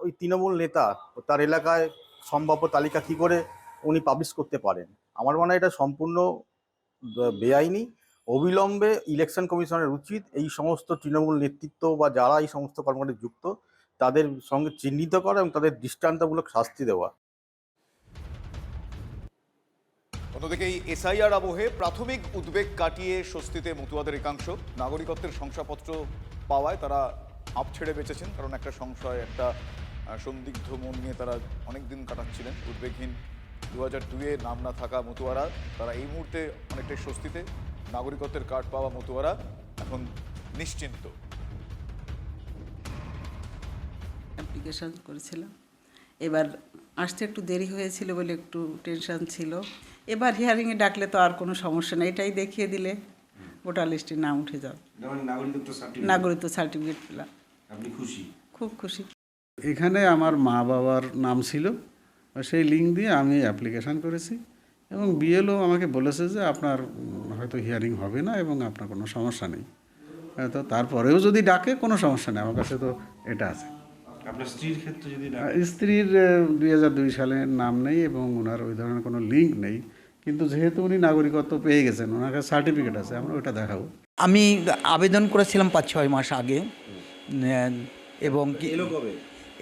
ওই তৃণমূল নেতা তার এলাকায় সম্ভাব্য তালিকা কি করে উনি পাবলিশ করতে পারেন? আমার মনে হয় এটা সম্পূর্ণ বেআইনি। অবিলম্বে ইলেকশন কমিশনের উচিত এই সমস্ত তৃণমূল নেতৃত্ব বা যারা এই সমস্ত কর্মকাণ্ডে যুক্ত তাদের সঙ্গে চিহ্নিত করা এবং তাদের দৃষ্টান্তমূলক শাস্তি দেওয়া। অন্যদিকে এই এসআইআর আবহে প্রাথমিক উদ্বেগ কাটিয়ে স্বস্তিতে মতুয়াদের একাংশ। নাগরিকত্বের শংসাপত্র পাওয়ায় তারা আপ ছেড়ে বেঁচেছেন, কারণ একটা সংশয়, একটা সন্দিগ্ধ মন নিয়ে তারা অনেক দিন কাটাচ্ছিলেন উদ্বেগহীন। 2002-এ নাম না থাকা মতুয়ারা তারা এই মুহূর্তে অনেকটাই স্বস্তিতে। নাগরিকত্বের কার্ড পাওয়া মতুয়ারা এখন নিশ্চিন্ত। অ্যাপ্লিকেশন করেছিলাম, এবার আসতে একটু দেরি হয়েছিল বলে একটু টেনশন ছিল। এবার হিয়ারিংয়ে ডাকলে তো আর কোনো সমস্যা নেই, এটাই দেখিয়ে দিলে ভোটার লিস্টে নাম উঠে যাবে। নাগরিকত্ব সার্টিফিকেট পেলাম। আপনি খুশি? খুব খুশি। এখানে আমার মা বাবার নাম ছিল, সেই লিঙ্ক দিয়ে আমি অ্যাপ্লিকেশান করেছি এবং বিএলও আমাকে বলেছে যে আপনার হয়তো হিয়ারিং হবে না এবং আপনার কোনো সমস্যা নেই। তো তারপরেও যদি ডাকে কোনো সমস্যা নেই, আমার কাছে তো এটা আছে। আপনার স্ত্রীর ক্ষেত্রে যদি স্ত্রীর 2002 সালে নাম নেই এবং ওনার ওই ধরনের কোনো লিঙ্ক নেই, কিন্তু যেহেতু উনি নাগরিকত্ব পেয়ে গেছেন, ওনার কাছে সার্টিফিকেট আছে, আমরা ওটা দেখাবো। আমি আবেদন করেছিলাম 5-6 মাস আগে এবং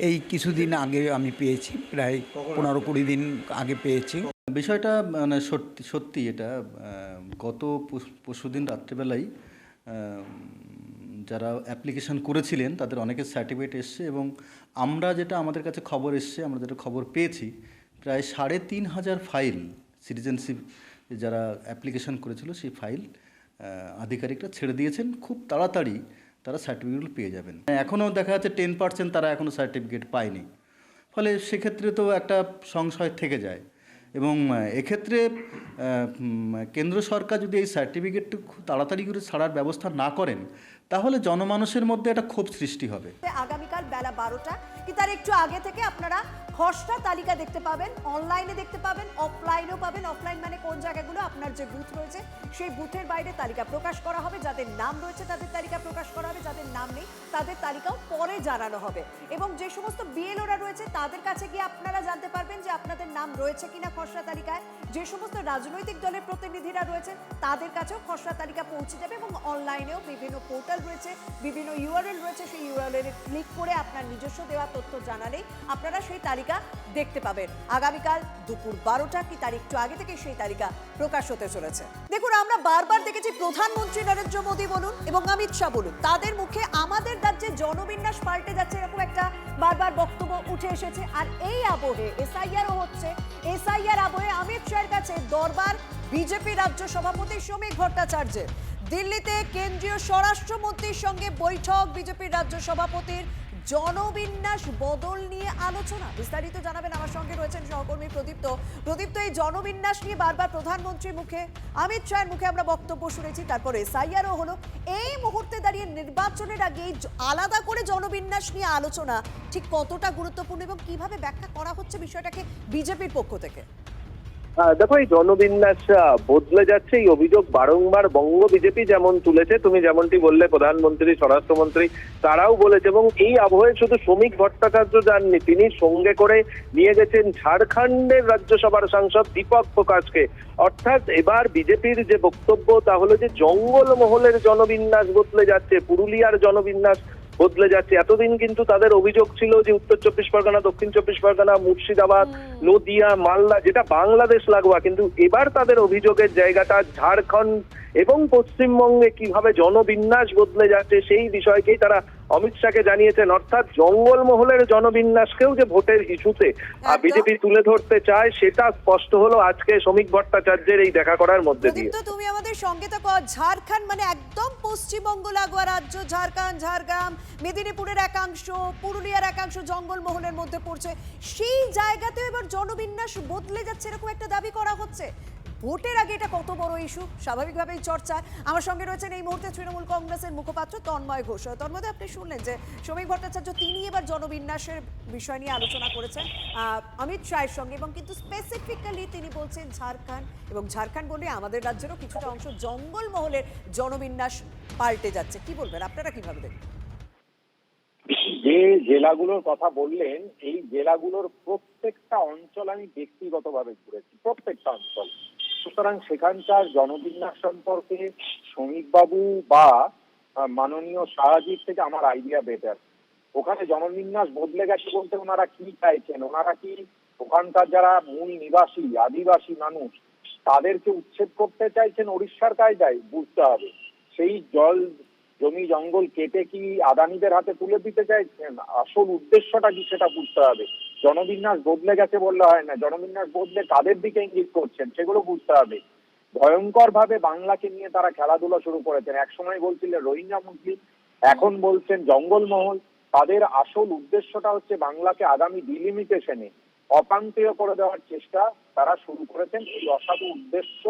এই কিছুদিন আগে আমি পেয়েছি, প্রায় 15-20 দিন আগে পেয়েছি। বিষয়টা মানে সত্যি এটা গত পরশুদিন রাত্রেবেলায় যারা অ্যাপ্লিকেশন করেছিলেন তাদের অনেকের সার্টিফিকেট এসছে এবং আমরা যেটা আমাদের কাছে খবর এসছে, আমরা যেটা খবর পেয়েছি, প্রায় 3,500 ফাইল সিটিজেনশিপ যারা অ্যাপ্লিকেশন করেছিল সেই ফাইল আধিকারিকরা ছেড়ে দিয়েছেন। খুব তাড়াতাড়ি তারা সার্টিফিকেটগুলো পেয়ে যাবেন। এখনও দেখা যাচ্ছে 10% তারা এখনও সার্টিফিকেট পায়নি, ফলে সেক্ষেত্রে তো একটা সংশয় থেকে যায় এবং এক্ষেত্রে কেন্দ্র সরকার যদি এই সার্টিফিকেটটা খুব তাড়াতাড়ি করে ছাড়ার ব্যবস্থা না করেন তাহলে জনমানুষের মধ্যে একটা ক্ষোভ সৃষ্টি হবে। আগামীকাল বেলা 12টা কি তার একটু আগে থেকে আপনারা খসড়া তালিকা দেখতে পাবেন, অনলাইনে দেখতে পাবেন, অফলাইনেও পাবেন। অফলাইন মানে কোন জায়গাগুলো আপনার যে বুথ রয়েছে সেই বুথের বাইরে তালিকা প্রকাশ করা হবে। যাদের নাম রয়েছে তাদের তালিকা প্রকাশ করা হবে, যাদের নাম নেই তাদের তালিকাও পরে জানানো হবে। এবং যে সমস্ত বিএলওরা রয়েছে তাদের কাছে গিয়ে আপনারা জানতে পারবেন যে আপনাদের নাম রয়েছে কিনা খসড়া তালিকায়। যে সমস্ত রাজনৈতিক দলের প্রতিনিধিরা রয়েছে তাদের কাছেও খসড়া তালিকা পৌঁছে যাবে এবং অনলাইনেও বিভিন্ন পোর্টাল রয়েছে, বিভিন্ন ইউআরএল রয়েছে, সেই ইউআরএল ক্লিক করে আপনার নিজস্ব দেওয়া তথ্য জানালেই আপনারা সেই তালিকা দেখতে পাবেন। আগামীকাল দুপুর 12টা কি তার একটু আগে থেকে সেই তালিকা প্রকাশ হতে চলেছে। দেখুন, আমরা বারবার দেখেছি প্রধানমন্ত্রী নরেন্দ্র মোদী বলুন এবং অমিত শাহ বলুন, তাদের মুখে আমাদের রাজ্যে জনবিন্যাস পাল্টে যাচ্ছে এরকম একটা বারবার বক্তব্য উঠে এসেছে। আর এই আবহে এসআইআরও হচ্ছে। এসআইআর আবহে অমিত শাহের কাছে দরবার বিজেপি রাজ্য সভাপতি শ্রমিক ভট্টাচার্যের। দিল্লিতে কেন্দ্রীয় স্বরাষ্ট্রমন্ত্রীর সঙ্গে বৈঠক, বিজেপির রাজ্য সভাপতির জনবিন্যাস বদল নিয়ে আলোচনা। বিস্তারিত জানাবেন, আমার সঙ্গে রয়েছেন সহকর্মী প্রদীপ্ত। প্রদীপ্ত, এই জনবিন্যাস নিয়ে বারবার প্রধানমন্ত্রীর মুখে, অমিত শাহের মুখে আমরা বক্তব্য শুনেছি, তারপরে এসআইআরও হলো। এই মুহূর্তে দাঁড়িয়ে নির্বাচনের আগে আলাদা করে জনবিন্যাস নিয়ে আলোচনা ঠিক কতটা গুরুত্বপূর্ণ এবং কিভাবে ব্যাখ্যা করা হচ্ছে বিষয়টাকে বিজেপির পক্ষ থেকে? দেখো, এই জনবিন্যাস বদলে যাচ্ছে, এই অভিযোগ বারংবার বঙ্গ বিজেপি যেমন তুলেছে, তুমি যেমনটি বললে প্রধানমন্ত্রী, স্বরাষ্ট্রমন্ত্রী তারাও বলেছে। এবং এই আবহে শুধু শ্রমিক ভট্টাচার্য যাননি, তিনি সঙ্গে করে নিয়ে গেছেন ঝাড়খণ্ডের রাজ্যসভার সাংসদ দীপক প্রকাশকে। অর্থাৎ এবার বিজেপির যে বক্তব্য তা হলো যে জঙ্গলমহলের জনবিন্যাস বদলে যাচ্ছে, পুরুলিয়ার জনবিন্যাস বদলে যাচ্ছে। এতদিন কিন্তু তাদের অভিযোগ ছিল যে উত্তর 24 পরগনা, দক্ষিণ 24 পরগনা, মুর্শিদাবাদ, নদিয়া, মালদা যেটা বাংলাদেশ লাগোয়া, কিন্তু এবার তাদের অভিযোগের জায়গাটা ঝাড়খণ্ড এবং পশ্চিমবঙ্গে কিভাবে জনবিন্যাস বদলে যাচ্ছে সেই বিষয়কেই তারা অমিত শাহকে জানিয়েছেন। অর্থাৎ জঙ্গলমহলের জনবিন্যাসকেও যে ভোটের ইস্যুতে বিজেপি তুলে ধরতে চায় সেটা স্পষ্ট হলো আজকে শ্রমিক ভট্টাচার্যের এই দেখা করার মধ্যে দিয়ে। প্রদীপ্ত, তুমি আমাদের সঙ্গে থাকো। ঝাড়খণ্ড মানে একদম পশ্চিমবঙ্গ লাগোয়া রাজ্য, ঝাড়খণ্ড, ঝাড়গ্রাম, মেদিনীপুরের একাংশ, পুরুলিয়ার একাংশ জঙ্গলমহলের মধ্যে পড়ছে। সেই জায়গাতে এবার জনবিন্যাস বদলে যাচ্ছে এরকম একটা দাবি করা হচ্ছে। ভোটের আগে এটা কত বড় ইস্যু, স্বাভাবিকভাবেই চর্চা। আমার সঙ্গে রয়েছেন এই মুহূর্তে তৃণমূল কংগ্রেসের মুখপাত্র তন্ময় ঘোষ। তন্ময়, আপনি শুনলেন যে শ্রমিক ভট্টাচার্য তিনি এবার জনবিন্যাসের বিষয় নিয়ে আলোচনা করেছেন অমিত শাহের সঙ্গে, এবং কিন্তু স্পেসিফিক্যালি তিনি বলছেন ঝাড়খণ্ড, এবং ঝাড়খণ্ড বলে আমাদের রাজ্যেরও কিছুটা অংশ জঙ্গলমহলের জনবিন্যাস পাল্টে যাচ্ছে। কি বলবেন, আপনারা কিভাবে দেখবেন? যে জেলাগুলোর কথা বললেন, এই জেলাগুলোর প্রত্যেকটা অঞ্চল আমি ব্যক্তিগতভাবে ঘুরেছি, প্রত্যেকটা অঞ্চল। সুতরাং সেখানকার জনবিন্যাস সম্পর্কে শ্রমিকবাবু বা মাননীয় শাহজির থেকে আমার আইডিয়া বেটার। ওখানে জনবিন্যাস বদলে গেছে বলতে ওনারা কি চাইছেন? ওনারা কি ওখানকার যারা মূল নিবাসী আদিবাসী মানুষ তাদেরকে উচ্ছেদ করতে চাইছেন উড়িষ্যার কায়দায়? বুঝতে হবে। সেই জমি জঙ্গল কেটে কি আদানিদের হাতে তুলে দিতে চাইছেন? আসল উদ্দেশ্যটা কি সেটা বুঝতে হবে। জনবিন্যাস বদলে গেছে বললে হয় না, জনবিন্যাস বদলে কাদের দিকে ইঙ্গিত করছেন সেগুলো বুঝতে হবে। ভয়ঙ্কর ভাবে বাংলাকে নিয়ে তারা খেলাধুলা শুরু করেছেন। একসময় বলছিলেন রোহিঙ্গা মুসলিম, এখন বলছেন জঙ্গলমহল। তাদের আসল উদ্দেশ্যটা হচ্ছে বাংলাকে আগামী ডিলিমিটেশনে অপ্রান্তীয় করে দেওয়ার চেষ্টা তারা শুরু করেছেন। এই অসাধু উদ্দেশ্য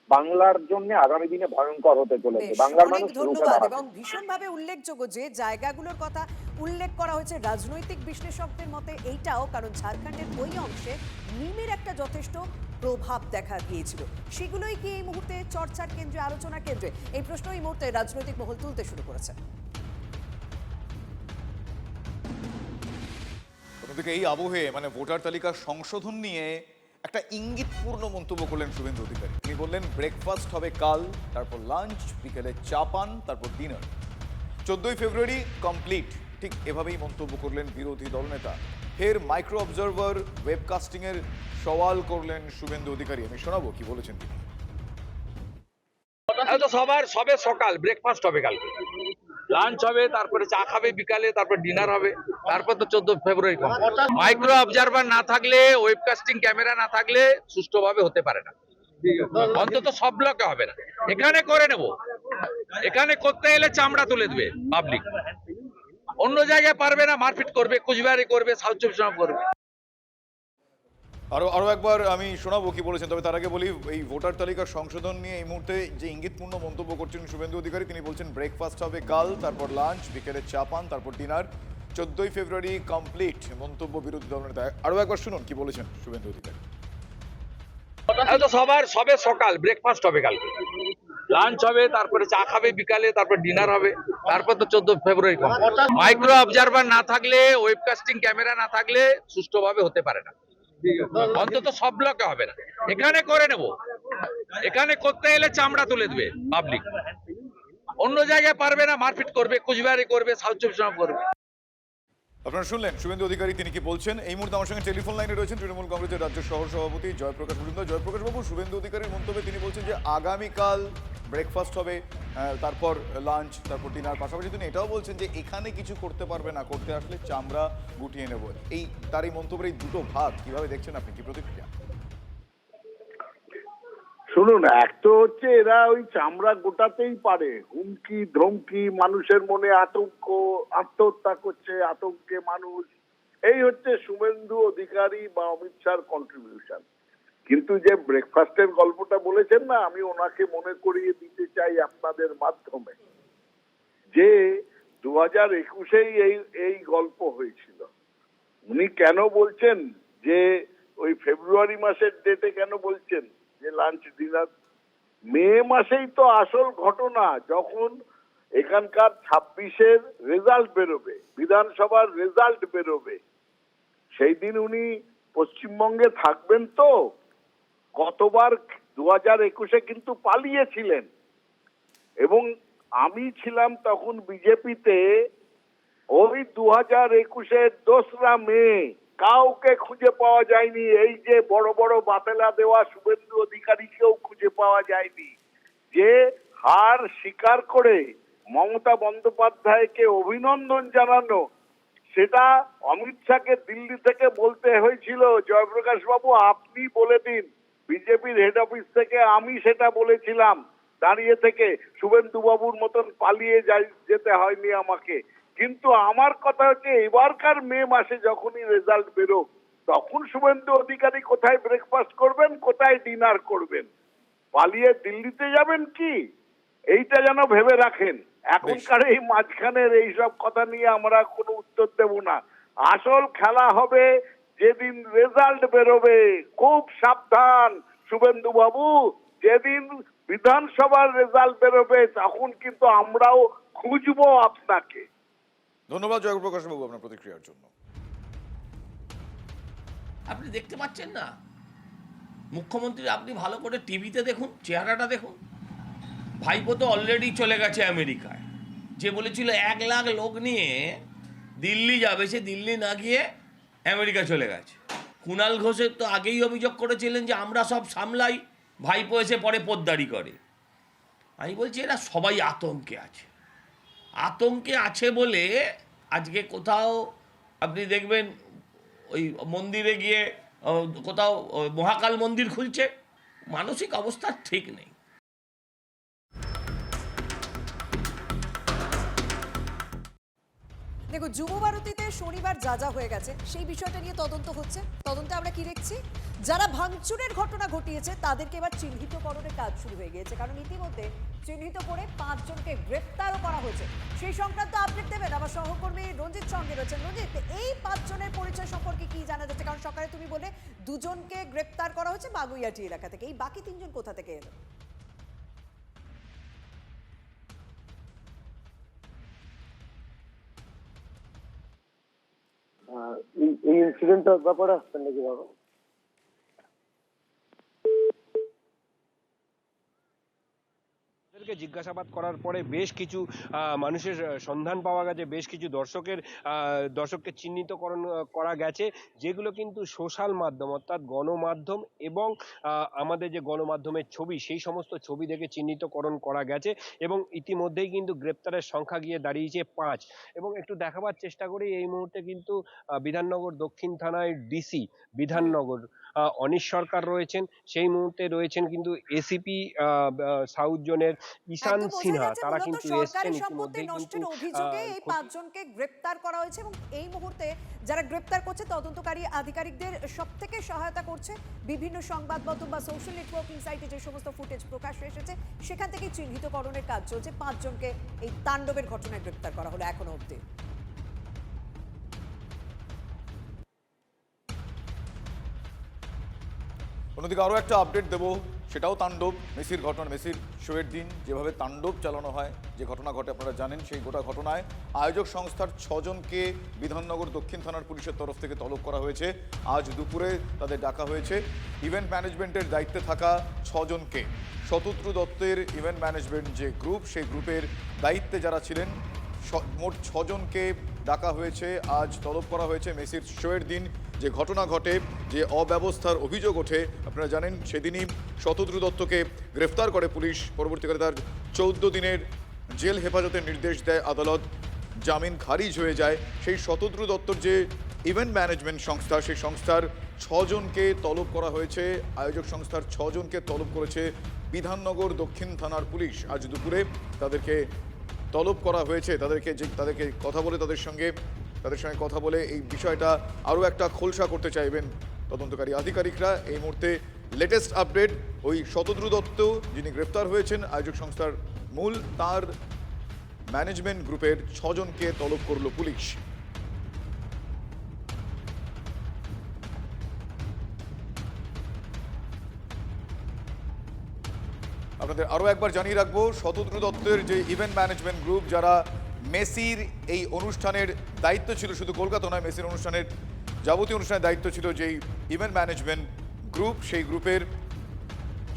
বাংলার জন্য আগামী দিনে ভয়ঙ্কর হতে চলেছে। বাংলার মানুষ ধন্যবাদ। এবং ভীষণভাবে উল্লেখযোগ্য যে জায়গাগুলোর কথা উল্লেখ করা হয়েছে রাজনৈতিক বিশ্লেষকদের মতে এইটাও, কারণ ঝাড়খণ্ডের ওই অংশে মিমের একটা যথেষ্ট প্রভাব দেখা গিয়েছিল। সেগুলোই কি এই মুহূর্তে চর্চার কেন্দ্রে, আলোচনার কেন্দ্রে? এই প্রশ্ন এই মুহূর্তে রাজনৈতিক মহল তুলতে শুরু করেছে। অন্যদিকে এই আবহে মানে ভোটার তালিকা সংশোধন নিয়ে একটা ইঙ্গিতপূর্ণ মন্তব্য করলেন শুভেন্দু অধিকারী। তিনি বললেন ব্রেকফাস্ট হবে কাল, তারপর লাঞ্চ, বিকেলে চা পান, তারপর ডিনার। 14ই ফেব্রুয়ারি কমপ্লিট, ঠিক এভাবেই মন্তব্য করলেন বিরোধী দলনেতা। ফের মাইক্রো অবজারভার ওয়েবকাস্টিং এর সওয়াল করলেন শুভেন্দু অধিকারী। আমি শোনাবো কি বলেছেন তিনি। সবে সকাল ব্রেকফাস্ট হবে, কালকে লাঞ্চ হবে, তারপরে চা খাবে বিকালে, তারপর ডিনার হবে, তারপর তো 14 ফেব্রুয়ারি। মাইক্রো অবজারভার না থাকলে, ওয়েবকাস্টিং ক্যামেরা না থাকলে সুষ্ঠুভাবে হতে পারে না। অন্তত সব ব্লকে হবে না। এখানে করে নেব, এখানে করতে এলে চামড়া তুলে দেবে পাবলিক। অন্য জায়গায় পারবে না, মারপিট করবে, কুচবিহারি করবে, সাউথ চব্বিশ পরগনা করবে। আরো একবার আমি শোনাবো কি বলেছেন। তবে তার আগে বলি, এই ভোটার তালিকার সংশোধন নিয়ে এই মুহূর্তে যে ইঙ্গিতপূর্ণ মন্তব্য করছেন শুভেন্দু অধিকারী, তিনি বলছেন ব্রেকফাস্ট হবে কাল, তারপর লাঞ্চ, বিকেলে চা পান, তারপর ডিনার। 14ই ফেব্রুয়ারি কমপ্লিট, মন্তব্য বিরোধী দলনেতা। আরো একবার শুনুন কি বলেছেন শুভেন্দু অধিকারী। সবে সকাল ব্রেকফাস্ট হবে, কালকে লাঞ্চ হবে, তারপরে চা খাবে বিকালে, তারপর ডিনার হবে, তারপর তো 14 ফেব্রুয়ারি। মাইক্রো অবজারভার না থাকলে, ওয়েবকাস্টিং ক্যামেরা না থাকলে সুষ্ঠুভাবে হতে পারে না। অন্তত সব ব্লকে হবে না। এখানে করে নেব, এখানে করতে এলে চামড়া তুলে দেবে পাবলিক। অন্য জায়গায় পারবে না, মারপিট করবে, কুচবিহারি করবে, সাউথ চব্বিশ পরগনা করবে। আপনারা শুনলেন শুভেন্দু অধিকারী তিনি কি বলছেন। এই মুহূর্তে আমার সঙ্গে টেলিফোন লাইনে রয়েছেন তৃণমূল কংগ্রেসের রাজ্য সহ সভাপতি জয়প্রকাশ মজুমদার। জয়প্রকাশ বাবু, শুভেন্দু অধিকারীর মন্তব্যে তিনি বলছেন যে আগামীকাল ব্রেকফাস্ট হবে, তারপর লাঞ্চ, তারপর ডিনার। পাশাপাশি তিনি এটাও বলছেন যে এখানে কিছু করতে পারবে না, করতে আসলে চামড়া গুটিয়ে নেব। তার এই মন্তব্যের এই দুটো ভাগ কিভাবে দেখছেন আপনি, কি প্রতিক্রিয়া? শুনুন, এক তো হচ্ছে এরা ওই চামড়া গোটাতেই পারে, হুমকি ধমকি, মানুষের মনে আতঙ্ক, আত্মহত্যা করছে, আতঙ্কে মানুষ। এই হচ্ছে শুভেন্দু অধিকারী বা অমিত শাহর কন্ট্রিবিউশন। কিন্তু যে ব্রেকফাস্টের গল্পটা বলেছেন না, আমি ওনাকে মনে করিয়ে দিতে চাই আপনাদের মাধ্যমে যে 2021-এই এই গল্প হয়েছিল। উনি কেন বলছেন যে ওই ফেব্রুয়ারি মাসের ডেটে কেন বলছেন যে লাঞ্চ ডিনার? মে মাসেই তো আসল ঘটনা, যখন এখানকার 26-এর রেজাল্ট বেরোবে, বিধানসভার রেজাল্ট বেরোবে, সেই দিন উনি পশ্চিমবঙ্গে থাকবেন। তো গতবার 2021-এ কিন্তু পালিয়েছিলেন, এবং আমি ছিলাম তখন বিজেপিতে। ওই 2021-এর 2রা মে কাউকে খুঁজে পাওয়া যায়নি। এই যে বড় বড় বাতেলা দেওয়া শুভেন্দু অধিকারীকেও খুঁজে পাওয়া যায়নি, যে হার স্বীকার করে মমতা বন্দ্যোপাধ্যায়কে অভিনন্দন জানানো, সেটা অমিত শাহকে দিল্লি থেকে বলতে হয়েছিল জয়প্রকাশ বাবু আপনি বলে দিন, বিজেপির হেড অফিস থেকে আমি সেটা বলেছিলাম দাঁড়িয়ে থেকে, শুভেন্দু বাবুর মতন পালিয়ে যেতে হয়নি আমাকে। কিন্তু আমার কথা হচ্ছে এবারকার মে মাসে যখনই রেজাল্ট বেরোক তখন শুভেন্দু অধিকারী কোথায় ব্রেকফাস্ট করবেন, কোথায় ডিনার করবেন, পালিয়ে দিল্লিতে যাবেন কি, এইটা যেন ভেবে রাখেন। এখনকার এই মাঝখানের এইসব কথা নিয়ে আমরা কোনো উত্তর দেব না। আসল খেলা হবে যেদিন রেজাল্ট বেরোবে। খুব সাবধান শুভেন্দু বাবু, যেদিন বিধানসভার রেজাল্ট বেরোবে তখন কিন্তু আমরাও খুঁজবো আপনাকে। ধন্যবাদ জয়প্রকাশ বাবু আপনার প্রতিক্রিয়ার জন্য। আপনি দেখতে পাচ্ছেন না মুখ্যমন্ত্রী, আপনি ভালো করে টিভিতে দেখুন, চেহারাটা দেখুন। ভাইপো তো অলরেডি চলে গেছে আমেরিকায়। যে বলেছিল 1 লাখ লোক নিয়ে দিল্লি যাবে, সে দিল্লি না গিয়ে আমেরিকা চলে গেছে। কুণাল ঘোষের তো আগেই অভিযোগ করেছিলেন যে আমরা সব সামলাই, ভাইপো এসে পরে পোদ্দারি করে। আমি বলছি এরা সবাই আতঙ্কে আছে। আতঙ্কে আছে বলে আজকে কোথাও আপনি দেখবেন ওই মন্দিরে গিয়ে কোথাও মহাকাল মন্দির খুলছে, মানসিক অবস্থা ঠিক নেই। দেখো, যুবভারতীতে শনিবার যা যা হয়ে গেছে সেই বিষয়টা নিয়ে তদন্ত হচ্ছে। তদন্তে আমরা কি দেখছি, যারা ভাঙচুরের ঘটনা ঘটিয়েছে তাদেরকে এবার চিহ্নিতকরণের কাজ শুরু হয়ে গিয়েছে, কারণ ইতিমধ্যে চিহ্নিত করে 5 জনকে গ্রেপ্তারও করা হয়েছে। সেই সংক্রান্ত আপডেট দেবেন আমার সহকর্মী রঞ্জিত সঙ্গে রয়েছেন। রঞ্জিত, এই 5 জনের পরিচয় সম্পর্কে কি জানা যাচ্ছে? কারণ সকালে তুমি বলে 2 জনকে গ্রেপ্তার করা হয়েছে বাগুইয়াটি এলাকা থেকে, এই বাকি 3 জন কোথা থেকে এলো? এই ইনসিডেন্টটার ব্যাপারে আসছেন নাকি বাবা? জিজ্ঞাসাবাদ করার পরে বেশ কিছু মানুষের সন্ধান পাওয়া গেছে, বেশ কিছু দর্শককে চিহ্নিতকরণ করা গেছে, যেগুলো কিন্তু সোশ্যাল মাধ্যম অর্থাৎ গণমাধ্যম এবং আমাদের যে গণমাধ্যমের ছবি, সেই সমস্ত ছবি দেখে চিহ্নিতকরণ করা গেছে এবং ইতিমধ্যেই কিন্তু গ্রেপ্তারের সংখ্যা গিয়ে দাঁড়িয়েছে 5। এবং একটু দেখাবার চেষ্টা করি, এই মুহূর্তে কিন্তু বিধাননগর দক্ষিণ থানায় ডিসি বিধাননগর অনিশ সরকার রয়েছেন, সেই মুহূর্তে রয়েছেন কিন্তু এসিপি সাউথ জোনের ঈশান সিনহা, তারা কিন্তু এসেছেন ইতিমধ্যেই। নষ্টের অভিযোগে এই 5 জনকে গ্রেপ্তার করা হয়েছে এবং এই মুহূর্তে যারা গ্রেপ্তার করছে তদন্তকারী আধিকারিকদের সবথেকে সহায়তা করছে বিভিন্ন সংবাদ মাধ্যম বা সোশ্যাল নেটওয়ার্কিং সাইটে যে সমস্ত ফুটেজ প্রকাশ এসেছে সেখান থেকে চিহ্নিতকরণের কাজ চলছে। 5 জনকে এই তাণ্ডবের ঘটনায় গ্রেপ্তার করা হলো এখনো অবধি। অন্যদিকে আরও একটা আপডেট দেবো, সেটাও তাণ্ডব। মেসির ঘটনা, মেসির শোয়ের দিন যেভাবে তাণ্ডব চালানো হয়, যে ঘটনা ঘটে আপনারা জানেন, সেই গোটা ঘটনায় আয়োজক সংস্থার 6 জনকে বিধাননগর দক্ষিণ থানার পুলিশের তরফ থেকে তলব করা হয়েছে। আজ দুপুরে তাদের ডাকা হয়েছে। ইভেন্ট ম্যানেজমেন্টের দায়িত্বে থাকা 6 জনকে, শতদ্রু দত্তের ইভেন্ট ম্যানেজমেন্ট যে গ্রুপ, সেই গ্রুপের দায়িত্বে যারা ছিলেন মোট 6 জনকে ডাকা হয়েছে, আজ তলব করা হয়েছে। মেসির শোয়ের দিন যে ঘটনা ঘটে, যে অব্যবস্থার অভিযোগ ওঠে, আপনারা জানেন সেদিনই শতদ্রু দত্তকে গ্রেফতার করে পুলিশ। পরবর্তীকালে তার 14 দিনের জেল হেফাজতের নির্দেশ দেয় আদালত, জামিন খারিজ হয়ে যায়। সেই শতদ্রু দত্তর যে ইভেন্ট ম্যানেজমেন্ট সংস্থা, সেই সংস্থার 6 জনকে তলব করা হয়েছে। আয়োজক সংস্থার 6 জনকে তলব করেছে বিধাননগর দক্ষিণ থানার পুলিশ। আজ দুপুরে তাদেরকে তলব করা হয়েছে। তাদেরকে কথা বলে তাদের সঙ্গে কথা বলে এই বিষয়টা আরও একটা খোলসা করতে চাইবেন তদন্তকারী আধিকারিকরা। এই মুহূর্তে লেটেস্ট আপডেট, ওই শতদ্রু দত্ত যিনি গ্রেফতার হয়েছেন আয়োজক সংস্থার মূল, তার ম্যানেজমেন্ট গ্রুপের 6 জনকে তলব করল পুলিশ। আপনাদের আরও একবার জানিয়ে রাখবো, শতদ্রু দত্তের যে ইভেন্ট ম্যানেজমেন্ট গ্রুপ, যারা মেসির এই অনুষ্ঠানের দায়িত্ব ছিল, শুধু কলকাতা নয়, মেসির অনুষ্ঠানের যাবতীয় অনুষ্ঠানের দায়িত্ব ছিল যেই ইভেন্ট ম্যানেজমেন্ট গ্রুপ, সেই গ্রুপের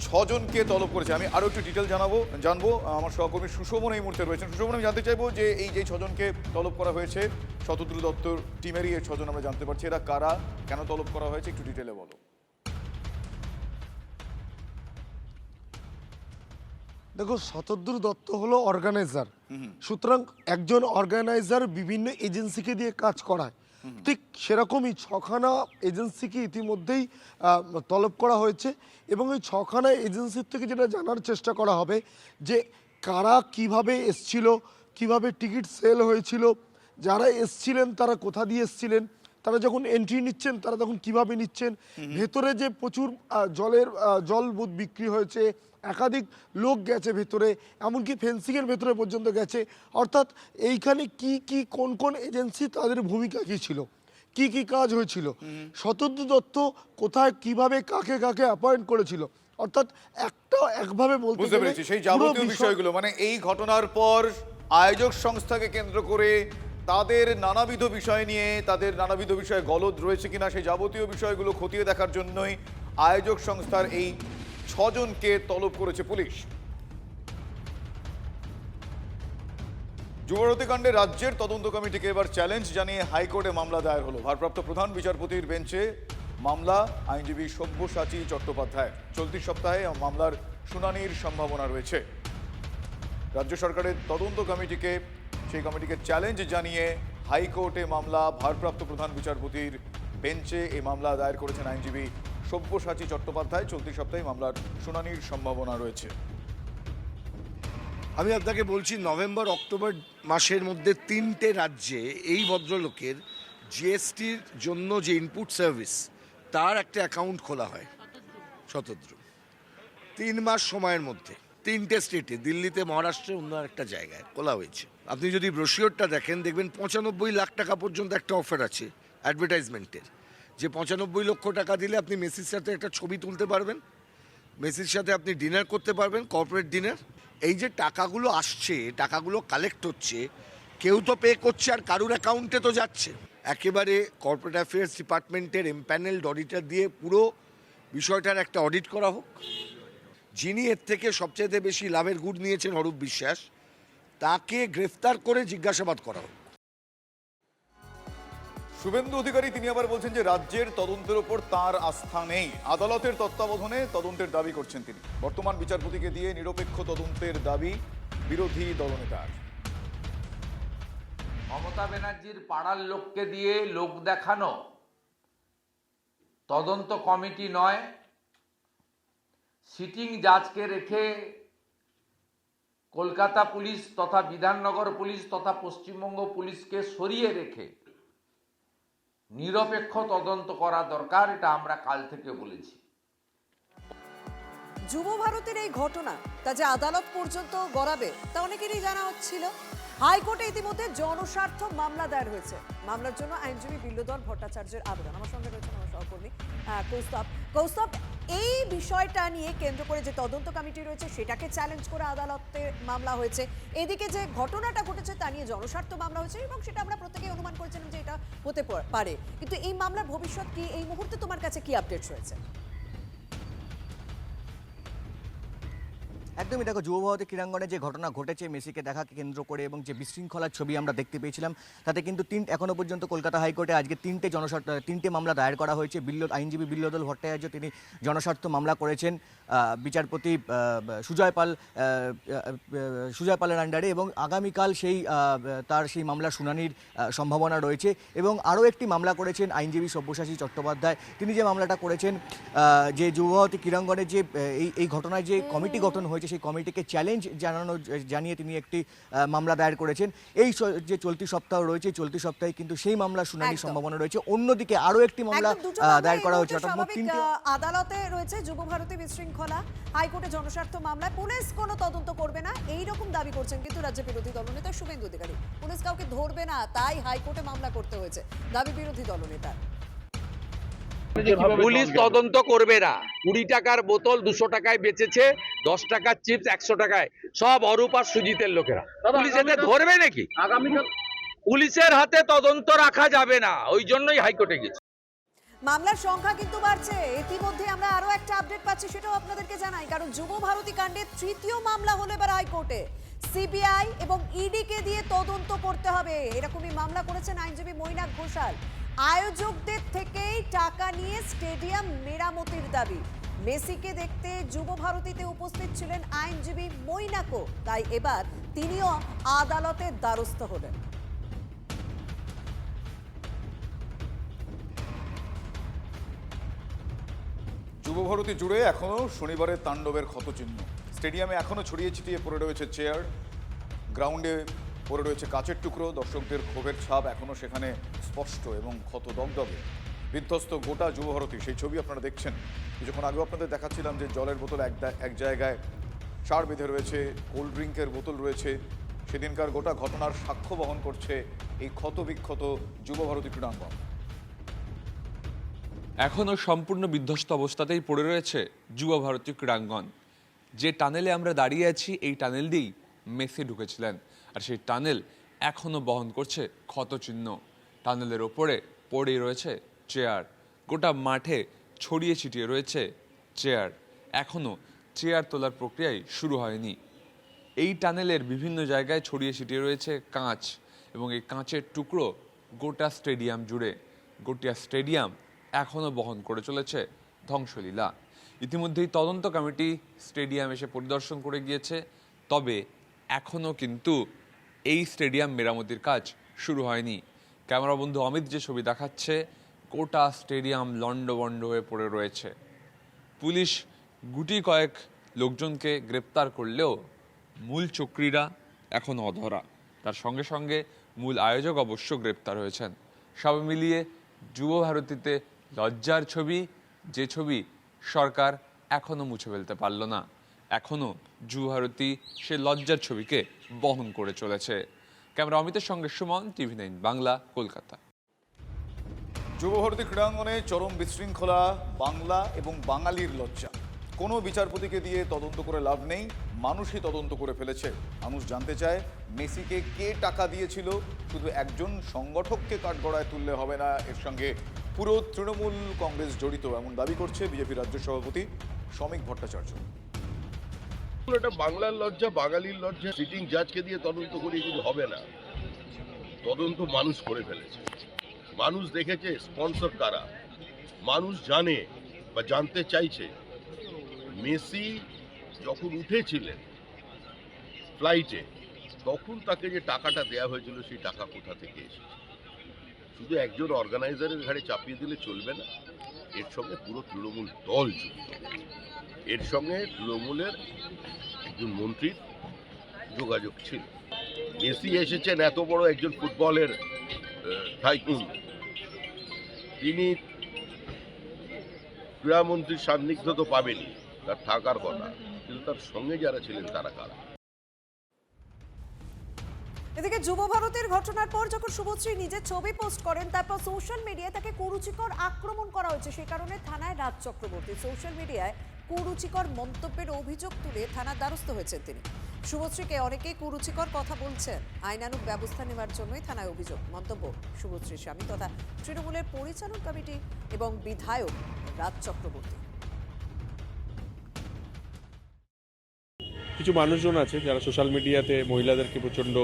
6 জনকে তলব করেছে। আমি আরও একটু ডিটেল জানবো। আমার সহকর্মী সুশোভন এই মুহূর্তে রয়েছেন। সুশোভন, আমি জানতে চাইবো যে এই যে 6 জনকে তলব করা হয়েছে, শতদ্রু দত্তর টিমেরই এই 6 জন আমরা জানতে পারছি, এরা কারা, কেন তলব করা হয়েছে, একটু ডিটেলে বলো। দেখো, শতদ্রু দত্ত হলো অর্গানাইজার, সুতরাং একজন অর্গানাইজার বিভিন্ন এজেন্সিকে দিয়ে কাজ করায়। ঠিক সেরকমই 6খানা এজেন্সিকে ইতিমধ্যেই তলব করা হয়েছে এবং এই 6খানা এজেন্সির থেকে যেটা জানার চেষ্টা করা হবে যে কারা কিভাবে এসছিল, কিভাবে টিকিট সেল হয়েছিল, যারা এসছিলেন তারা কোথা দিয়ে এসছিলেন, তারা যখন এন্ট্রি নিচ্ছেন তারা তখন কিভাবে নিচ্ছেন, ভেতরে যে প্রচুর জল বুথ বিক্রি হয়েছে, একাধিক লোক গেছে ভেতরে, এমনকি ফেন্সিংয়ের ভেতরে পর্যন্ত গেছে। অর্থাৎ এইখানে কি কি কোন কোন এজেন্সি তাদের ভূমিকা কী ছিল, কি কি কাজ হয়েছিল, শতদ্রু দত্ত কোথায় কিভাবে কাকে কাকে অ্যাপয়েন্ট করেছিল, অর্থাৎ একভাবে বলতে বুঝতে পেরেছি সেই যাবতীয় বিষয়গুলো। মানে এই ঘটনার পর আয়োজক সংস্থাকে কেন্দ্র করে তাদের নানাবিধ বিষয় নিয়ে, তাদের নানাবিধ বিষয়ে গলদ রয়েছে কিনা সেই যাবতীয় বিষয়গুলো খতিয়ে দেখার জন্যই আয়োজক সংস্থার এই 6 জনকে তলব করেছে পুলিশ। যুবভারতী কাণ্ডে রাজ্যের তদন্ত কমিটিকে এবার চ্যালেঞ্জ জানিয়ে হাইকোর্টে মামলা দায়ের হলো। ভারপ্রাপ্ত প্রধান বিচারপতির বেঞ্চে মামলা আইনজীবী সব্যসাচী চট্টোপাধ্যায়। চলতি সপ্তাহে মামলার শুনানির সম্ভাবনা রয়েছে। রাজ্য সরকারের তদন্ত কমিটিকে, সেই কমিটিকে চ্যালেঞ্জ জানিয়ে হাইকোর্টে মামলা, ভারপ্রাপ্ত প্রধান বিচারপতির বেঞ্চে এই মামলা দায়ের করেছেন আইনজীবী সব্যসাচী চট্টোপাধ্যায়। চলতি সপ্তাহে মামলার শুনানির সম্ভাবনা রয়েছে। আমি আপনাকে বলছি, নভেম্বর অক্টোবর মাসের মধ্যে 3টে রাজ্যে এই ভদ্রলোকের জিএসটির জন্য যে ইনপুট সার্ভিস তার একটা অ্যাকাউন্ট খোলা হয়। শতদ্রু 3 মাস সময়ের মধ্যে 3টে স্টেটে, দিল্লিতে, মহারাষ্ট্রে, অন্য একটা জায়গায় খোলা হয়েছে। আপনি যদি ব্রোশিওরটা দেখেন, দেখবেন 95 লাখ টাকা পর্যন্ত একটা অফার আছে অ্যাডভার্টাইজমেন্টের, যে 95 লক্ষ টাকা দিলে আপনি মেসির সাথে একটা ছবি তুলতে পারবেন, মেসির সাথে আপনি ডিনার করতে পারবেন, কর্পোরেট ডিনার। এই যে টাকাগুলো আসছে, টাকাগুলো কালেক্ট হচ্ছে, কেউ তো পে করছে আর কারুর অ্যাকাউন্টে তো যাচ্ছে। একেবারে কর্পোরেট অ্যাফেয়ার্স ডিপার্টমেন্টের এমপ্যানেলড অডিটর দিয়ে পুরো বিষয়টার একটা অডিট করা হোক। যিনি এর থেকে সবচেয়ে বেশি লাভের গুড় নিয়েছেন, অরূপ বিশ্বাস, তাকে গ্রেফতার করে জিজ্ঞাসাবাদ করা হোক। শুভেন্দু অধিকারী তিনি আবার বলছেন যে রাজ্যের তদন্তের উপর তার আস্থা নেই, আদালতের তত্ত্বাবধানে তদন্তের দাবি করছেন তিনি। বর্তমান বিচারপতিকে দিয়ে নিরপেক্ষ তদন্তের দাবি বিরোধী দলনেতার। মমতা ব্যানার্জির পাড়ার লোককে দিয়ে লোক দেখানো তদন্ত কমিটি নয়, সিটিং জাজকে রেখে কলকাতা পুলিশ তথা বিধাননগর পুলিশ তথা পশ্চিমবঙ্গ পুলিশকে সরিয়ে রেখে নিরপেক্ষ তদন্ত করা দরকার, এটা আমরা কাল থেকে বলেছি। যুবভারতীর এই ঘটনা তা যে আদালত পর্যন্ত গড়াবে তা অনেকেরই জানা হচ্ছিল। হাইকোর্টে ইতিমধ্যে জনস্বার্থ মামলা দায়ের হয়েছে। মামলার জন্য আইনজীবী বিল্লধর ভট্টাচার্যের আবেদন। আমার সঙ্গে রয়েছেন আমার সহকর্মী কৌস্তব। এই বিষয়টা নিয়ে কেন্দ্র করে যে তদন্ত কমিটি রয়েছে সেটাকে চ্যালেঞ্জ করে আদালতে মামলা হয়েছে, এদিকে যে ঘটনাটা ঘটেছে তা নিয়ে জনস্বার্থ মামলা হয়েছে এবং সেটা আমরা প্রত্যেকেই অনুমান করেছিলাম যে এটা হতে পারে। কিন্তু এই মামলার ভবিষ্যৎ কি, এই মুহূর্তে তোমার কাছে কি আপডেটস রয়েছে? একদমই, দেখো, যুবভারতী ক্রীড়াঙ্গনে যে ঘটনা ঘটেছে মেসিকে দেখাকে কেন্দ্র করে এবং যে বিশৃঙ্খলার ছবি আমরা দেখতে পেয়েছিলাম, তাতে কিন্তু এখনো পর্যন্ত কলকাতা হাইকোর্টে আজকে 3টে মামলা দায়ের করা হয়েছে। আইনজীবী বিল্লধর ভট্টাচার্য তিনি জনস্বার্থ মামলা করেছেন বিচারপতি সুজয় পালের আন্ডারে এবং আগামীকাল তার সেই মামলার শুনানির সম্ভাবনা রয়েছে। এবং আরও একটি মামলা করেছেন আইনজীবী সব্যসাচী চট্টোপাধ্যায়। তিনি যে মামলাটা করেছেন যে যুবভারতী ক্রীড়াঙ্গনে যে এই ঘটনায় যে কমিটি গঠন হয়েছে সেই কমিটিকে চ্যালেঞ্জ জানিয়ে তিনি একটি মামলা দায়ের করেছেন। এই যে চলতি সপ্তাহ রয়েছে, চলতি সপ্তাহে কিন্তু সেই মামলা শুনানির সম্ভাবনা রয়েছে। অন্যদিকে আরও একটি মামলা দায়ের করা হয়েছে। আদালতে রয়েছে যুবভারতী বিশৃঙ্খলা, হাইকোর্টে জনস্বার্থ মামলায় পুলিশ কোনো তদন্ত করবে না এই রকম দাবি করছেন কিন্তু রাজ্য বিরোধী দলনেতা শুভেন্দু অধিকারী। পুলিশ কাউকে ধরবে না, তাই হাইকোর্টে মামলা করতে হয়েছে, দাবি বিরোধী দলনেতার। পুলিশ তদন্ত করবে না। 20 টাকার বোতল 200 টাকায় বেচেছে, 10 টাকার চিপস 100 টাকায়, সব অরূপ আর সুজিতের লোকেরা। পুলিশ এতে ধরবে নাকি? পুলিশের হাতে তদন্ত রাখা যাবে না, ওই জন্যই হাইকোর্টে গেছে। মামলার সংখ্যা কিন্তু বাড়ছে। ইতিমধ্যে আমরা আরো একটা আপডেট পাচ্ছি, সেটাও আপনাদেরকে জানাই, কারণ যুবভারতী কাণ্ডের 3য় মামলা হলো এবার হাইকোর্টে। সিবিআই এবং ইডিকে দিয়ে তদন্ত করতে হবে, এরকমই মামলা করেছেন আইনজীবী মৈনাক ঘোষাল। আয়োজকদের থেকেই টাকা নিয়ে স্টেডিয়াম মেরামতির দাবি। মেসিকে দেখতে যুব ভারতীতে উপস্থিত ছিলেন আইনজীবী মৈনাকো, তাই এবার তিনিও আদালতের দ্বারস্থ হলেন। যুবভারতী জুড়ে এখনো শনিবারের তাণ্ডবের ক্ষতচিহ্ন। স্টেডিয়ামে এখনো ছড়িয়ে ছিটিয়ে পড়ে রয়েছে চেয়ার, গ্রাউন্ডে পড়ে রয়েছে কাচের টুকরো। দর্শকদের ক্ষোভের ছাপ এখনো সেখানে স্পষ্ট এবং ক্ষত দগদগে। বিধ্বস্ত গোটা যুবভারতী, সেই ছবি আপনারা দেখছেন। কিছুক্ষণ আগেও আপনাদের দেখাচ্ছিলাম যে জলের বোতল এক জায়গায় সার বেঁধে রয়েছে, কোল্ড ড্রিঙ্কের বোতল রয়েছে। সেদিনকার গোটা ঘটনার সাক্ষ্য বহন করছে এই ক্ষত বিক্ষত যুবভারতী ক্রীড়াঙ্গন। এখনও সম্পূর্ণ বিধ্বস্ত অবস্থাতেই পড়ে রয়েছে যুব ভারতীয় ক্রীড়াঙ্গন। যে টানেলে আমরা দাঁড়িয়ে আছি, এই টানেল দিয়েই মেসি ঢুকেছিলেন, আর সেই টানেল এখনও বহন করছে ক্ষতচিহ্ন। টানেলের ওপরে পড়ে রয়েছে চেয়ার, গোটা মাঠে ছড়িয়ে ছিটিয়ে রয়েছে চেয়ার। এখনও চেয়ার তোলার প্রক্রিয়াই শুরু হয়নি। এই টানেলের বিভিন্ন জায়গায় ছড়িয়ে ছিটিয়ে রয়েছে কাঁচ, এবং এই কাঁচের টুকরো গোটা স্টেডিয়াম জুড়ে। গোটা স্টেডিয়াম এখনও বহন করে চলেছে ধ্বংসলীলা। ইতিমধ্যেই তদন্ত কমিটি স্টেডিয়াম এসে পরিদর্শন করে গিয়েছে, তবে এখনও কিন্তু এই স্টেডিয়াম মেরামতির কাজ শুরু হয়নি। ক্যামেরা বন্ধু অমিত যে ছবি দেখাচ্ছে, গোটা স্টেডিয়াম লণ্ডভণ্ড হয়ে পড়ে রয়েছে। পুলিশ গুটি কয়েক লোকজনকে গ্রেপ্তার করলেও মূল চক্রীরা এখন অধরা। তার সঙ্গে সঙ্গে মূল আয়োজক অবশ্য গ্রেপ্তার হয়েছেন। সব মিলিয়ে যুব ভারতীতে লজ্জার ছবি, যে ছবি সরকার এখনও মুছে ফেলতে পারল না। এখনও যুব ভারতী সে লজ্জার ছবিকে বহন করে চলেছে। ক্যামেরা অমিতের সঙ্গে সুমন, TV9 বাংলা, কলকাতা। যুবভারতী ক্রীড়াঙ্গনে চরম বিশৃঙ্খলা, বাংলা এবং বাঙালির লজ্জা। কোনো বিচারপতিকে দিয়ে তদন্ত করে লাভ নেই, মানুষই তদন্ত করে ফেলেছে। মানুষ জানতে চায় মেসিকে কে টাকা দিয়েছিল। শুধু একজন সংগঠককে কাঠগড়ায় তুললে হবে না, এর সঙ্গে পুরো তৃণমূল কংগ্রেস জড়িত, এমন দাবি করছে বিজেপি রাজ্য সভাপতি শ্রমিক ভট্টাচার্য। এটা বাংলার লজ্জা, বাঙালির লজ্জা। সিটিং জাজকে দিয়ে তদন্ত করে কিছু হবে না, তদন্ত মানুষ করে ফেলেছে। মানুষ দেখেছে স্পন্সর কারা, মানুষ জানে বা জানতে চাইছে মেসি যখন উঠেছিলেন ফ্লাইটে, তখন তাকে যে টাকাটা দেয়া হয়েছিল সেই টাকা কোথা থেকে এসেছে। শুধু একজন অর্গানাইজারের ঘাড়ে চাপিয়ে দিলে চলবে না, এর সঙ্গে পুরো তৃণমূল দল যুক্ত। এর সঙ্গে তৃণমূলের একজন মন্ত্রীর যোগাযোগ ছিল। মেসি এসেছেন এত বড় একজন ফুটবলের টাইকুন, তিনি ক্রীড়ামন্ত্রীর সান্নিধ্য তো পাবেনি, তার থাকার কথা, কিন্তু তার সঙ্গে যারা ছিলেন তারা কারা। এদিকে যুব ভারতের ঘটনার পর যখন শুভশ্রী নিজের ছবি পোস্ট করেন, তারপর সোশ্যাল মিডিয়ায় তাকে কুরুচিকর আক্রমণ করা হয়েছে। সেই কারণে থানায় রাজ চক্রবর্তী সোশ্যাল মিডিয়ায় কুরুচিকর মন্তব্যের অভিযোগ তুলে থানার দ্বারস্থ হয়েছেন তিনি। শুভশ্রীকে অনেকেই কুরুচিকর কথা বলছেন, আইনানুগ ব্যবস্থা নেওয়ার জন্যই থানায় অভিযোগ। মন্তব্য শুভশ্রীর স্বামী তথা তৃণমূলের পরিচালন কমিটি এবং বিধায়ক রাজ চক্রবর্তী। কিছু মানুষজন আছে যারা সোশ্যাল মিডিয়াতে মহিলাদেরকে প্রচণ্ড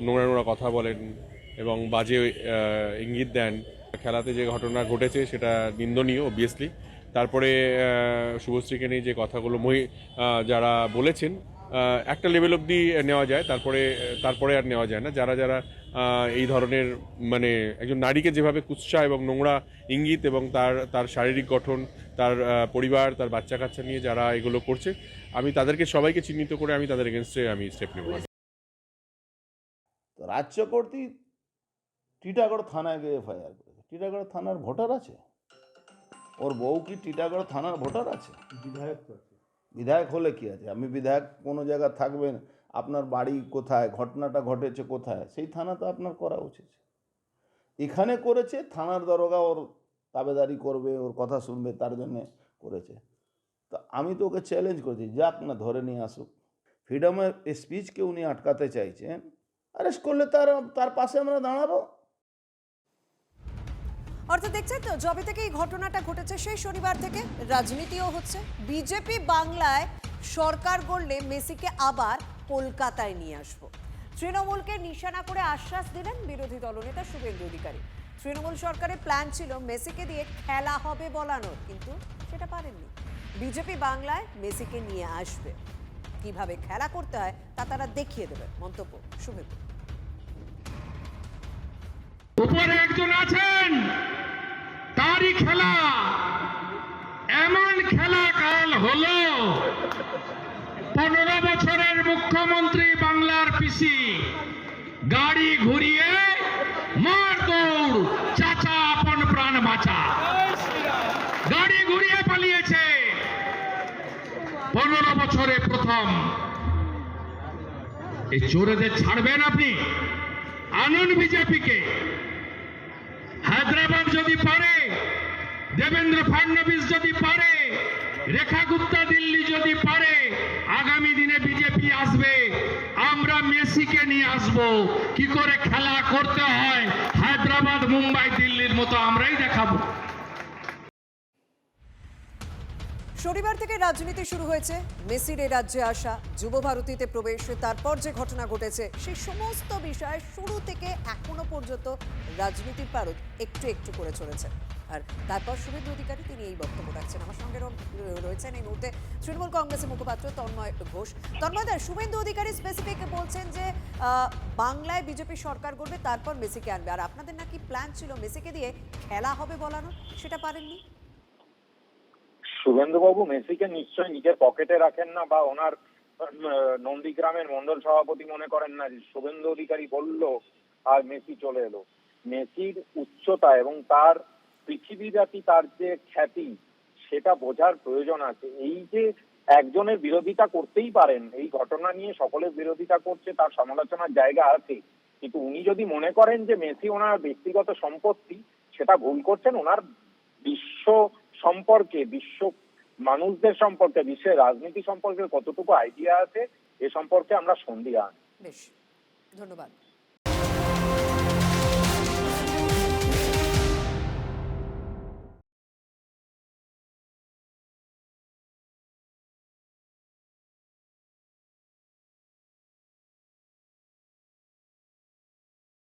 নোংরা নোংরা কথা বলেন এবং বাজে ইঙ্গিত দেন। খেলাতে যে ঘটনা ঘটেছে সেটা নিন্দনীয় অবভিয়াসলি। তারপরে শুভশ্রীকে নিয়ে যে কথাগুলো যারা বলেছেন একটা লেভেল অবধি নেওয়া যায়, তারপরে আর নেওয়া যায় না। যারা যারা এই ধরনের মানে একজন নারীকে যেভাবে কুৎসা এবং নোংরা ইঙ্গিত এবং তার শারীরিক গঠন, তার পরিবার, তার বাচ্চা কাচ্চা নিয়ে যারা এগুলো করছে, আমি তাদেরকে সবাইকে চিহ্নিত করে আমি তাদের এগেনস্টে আমি স্টেপ নেব। রাজ চক্রবর্তী টিটাগড় থানায় গিয়ে এফআইআর করেছে। টিটাগড় থানার ভোটার আছে, ওর বউ কি টিটাগড় থানার ভোটার আছে? বিধায়ক হলে কি আছে? আমি বিধায়ক কোনো জায়গায় থাকবেন, আপনার বাড়ি কোথায়, ঘটনাটা ঘটেছে কোথায়, সেই থানা তো আপনার করা উচিত। এখানে করেছে, থানার দরোগা ওর তাবেদারি করবে, ওর কথা শুনবে, তার জন্যে করেছে। তো আমি তো ওকে চ্যালেঞ্জ করেছি, যাক না, ধরে নিয়ে আসুক। ফ্রিডম অফ স্পিচকে উনি আটকাতে চাইছেন, অ্যারেস্ট করলে তার পাশে আমরা দাঁড়াবো। অর্থাৎ দেখছেন তো, যবে থেকে এই ঘটনাটা ঘটেছে সেই শনিবার থেকে রাজনীতিও হচ্ছে। বিজেপি বাংলায় সরকার গড়লে মেসিকে আবার কলকাতায় নিয়ে আসবো, তৃণমূলকে নিশানা করে আশ্বাস দিলেন বিরোধী দলনেতা শুভেন্দু অধিকারী। তৃণমূল সরকারের প্ল্যান ছিল মেসিকে দিয়ে খেলা হবে বলানোর, কিন্তু সেটা সেটা পারেননি। বিজেপি বাংলায় মেসিকে নিয়ে আসবে, কিভাবে খেলা করতে হয় তা তারা দেখিয়ে দেবে। মন্তব্য শুভেব। উপরে একজন আছেন, তারই খেলা, এমন খেলা কাল হলো 15 বছরের মুখ্যমন্ত্রী বাংলার পিসি গাড়ি ঘুরিয়ে মার দৌড়, চাচা আপন প্রাণ বাঁচা, গাড়ি ঘুরিয়ে পালিয়েছে 15 বছরে প্রথম। এই চোরেদের ছাড়বেন আপনি? আনুন বিজেপিকে। হায়দ্রাবাদ যদি পারে, দেবেন্দ্র ফডনবিস যদি পারে, রেখা গুপ্তা দিল্লি যদি পারে, আগামী দিনে বিজেপি আসবে। আমরা মেসিকে নিয়ে আসব, কি করে খেলা করতে হয় হায়দ্রাবাদ, মুম্বাই, দিল্লির মতো আমরাই দেখাবো। শনিবার থেকে রাজনীতি শুরু হয়েছে। মেসির এই রাজ্যে আসা, যুব ভারতীতে প্রবেশ, তারপর যে ঘটনা ঘটেছে সেই সমস্ত বিষয় শুরু থেকে এখনো পর্যন্ত রাজনীতির পারদ একটু একটু করে চলেছে। আর তারপর শুভেন্দু অধিকারী তিনি এই বক্তব্য রাখছেন। আমার সঙ্গে রয়েছেন এই মুহূর্তে তৃণমূল কংগ্রেসের মুখপাত্র তন্ময় ঘোষ। তন্ময়দা, শুভেন্দু অধিকারী স্পেসিফিক বলছেন যে বাংলায় বিজেপি সরকার করবে, তারপর মেসিকে আনবে। আর আপনাদের নাকি প্ল্যান ছিল মেসিকে দিয়ে খেলা হবে বলানো, সেটা পারেননি। শুভেন্দুবাবু মেসিকে নিশ্চয়ই নিজের পকেটে রাখেন না, বা ওনার নন্দীগ্রামের মন্ডল সভাপতি মনে করেন না যে শুভেন্দু অধিকারী বলল আর মেসি চলে এলো। মেসির উচ্চতা এবং তার পৃথিবীব্যাপী তার যে খ্যাতি, সেটা বোঝার প্রয়োজন আছে। এই যে একজনের বিরোধিতা করতেই পারেন, এই ঘটনা নিয়ে সকলের বিরোধিতা করছে, তার সমালোচনার জায়গা আছে, কিন্তু উনি যদি মনে করেন যে মেসি ওনার ব্যক্তিগত সম্পত্তি, সেটা ভুল করছেন। ওনার বিশ্ব সম্পর্কে, বিশ্ব মানুষদের সম্পর্কে, বিশ্বের রাজনীতি সম্পর্কে কতটুকু আইডিয়া আছে এ সম্পর্কে আমরা সন্দিহান। বেশ, ধন্যবাদ।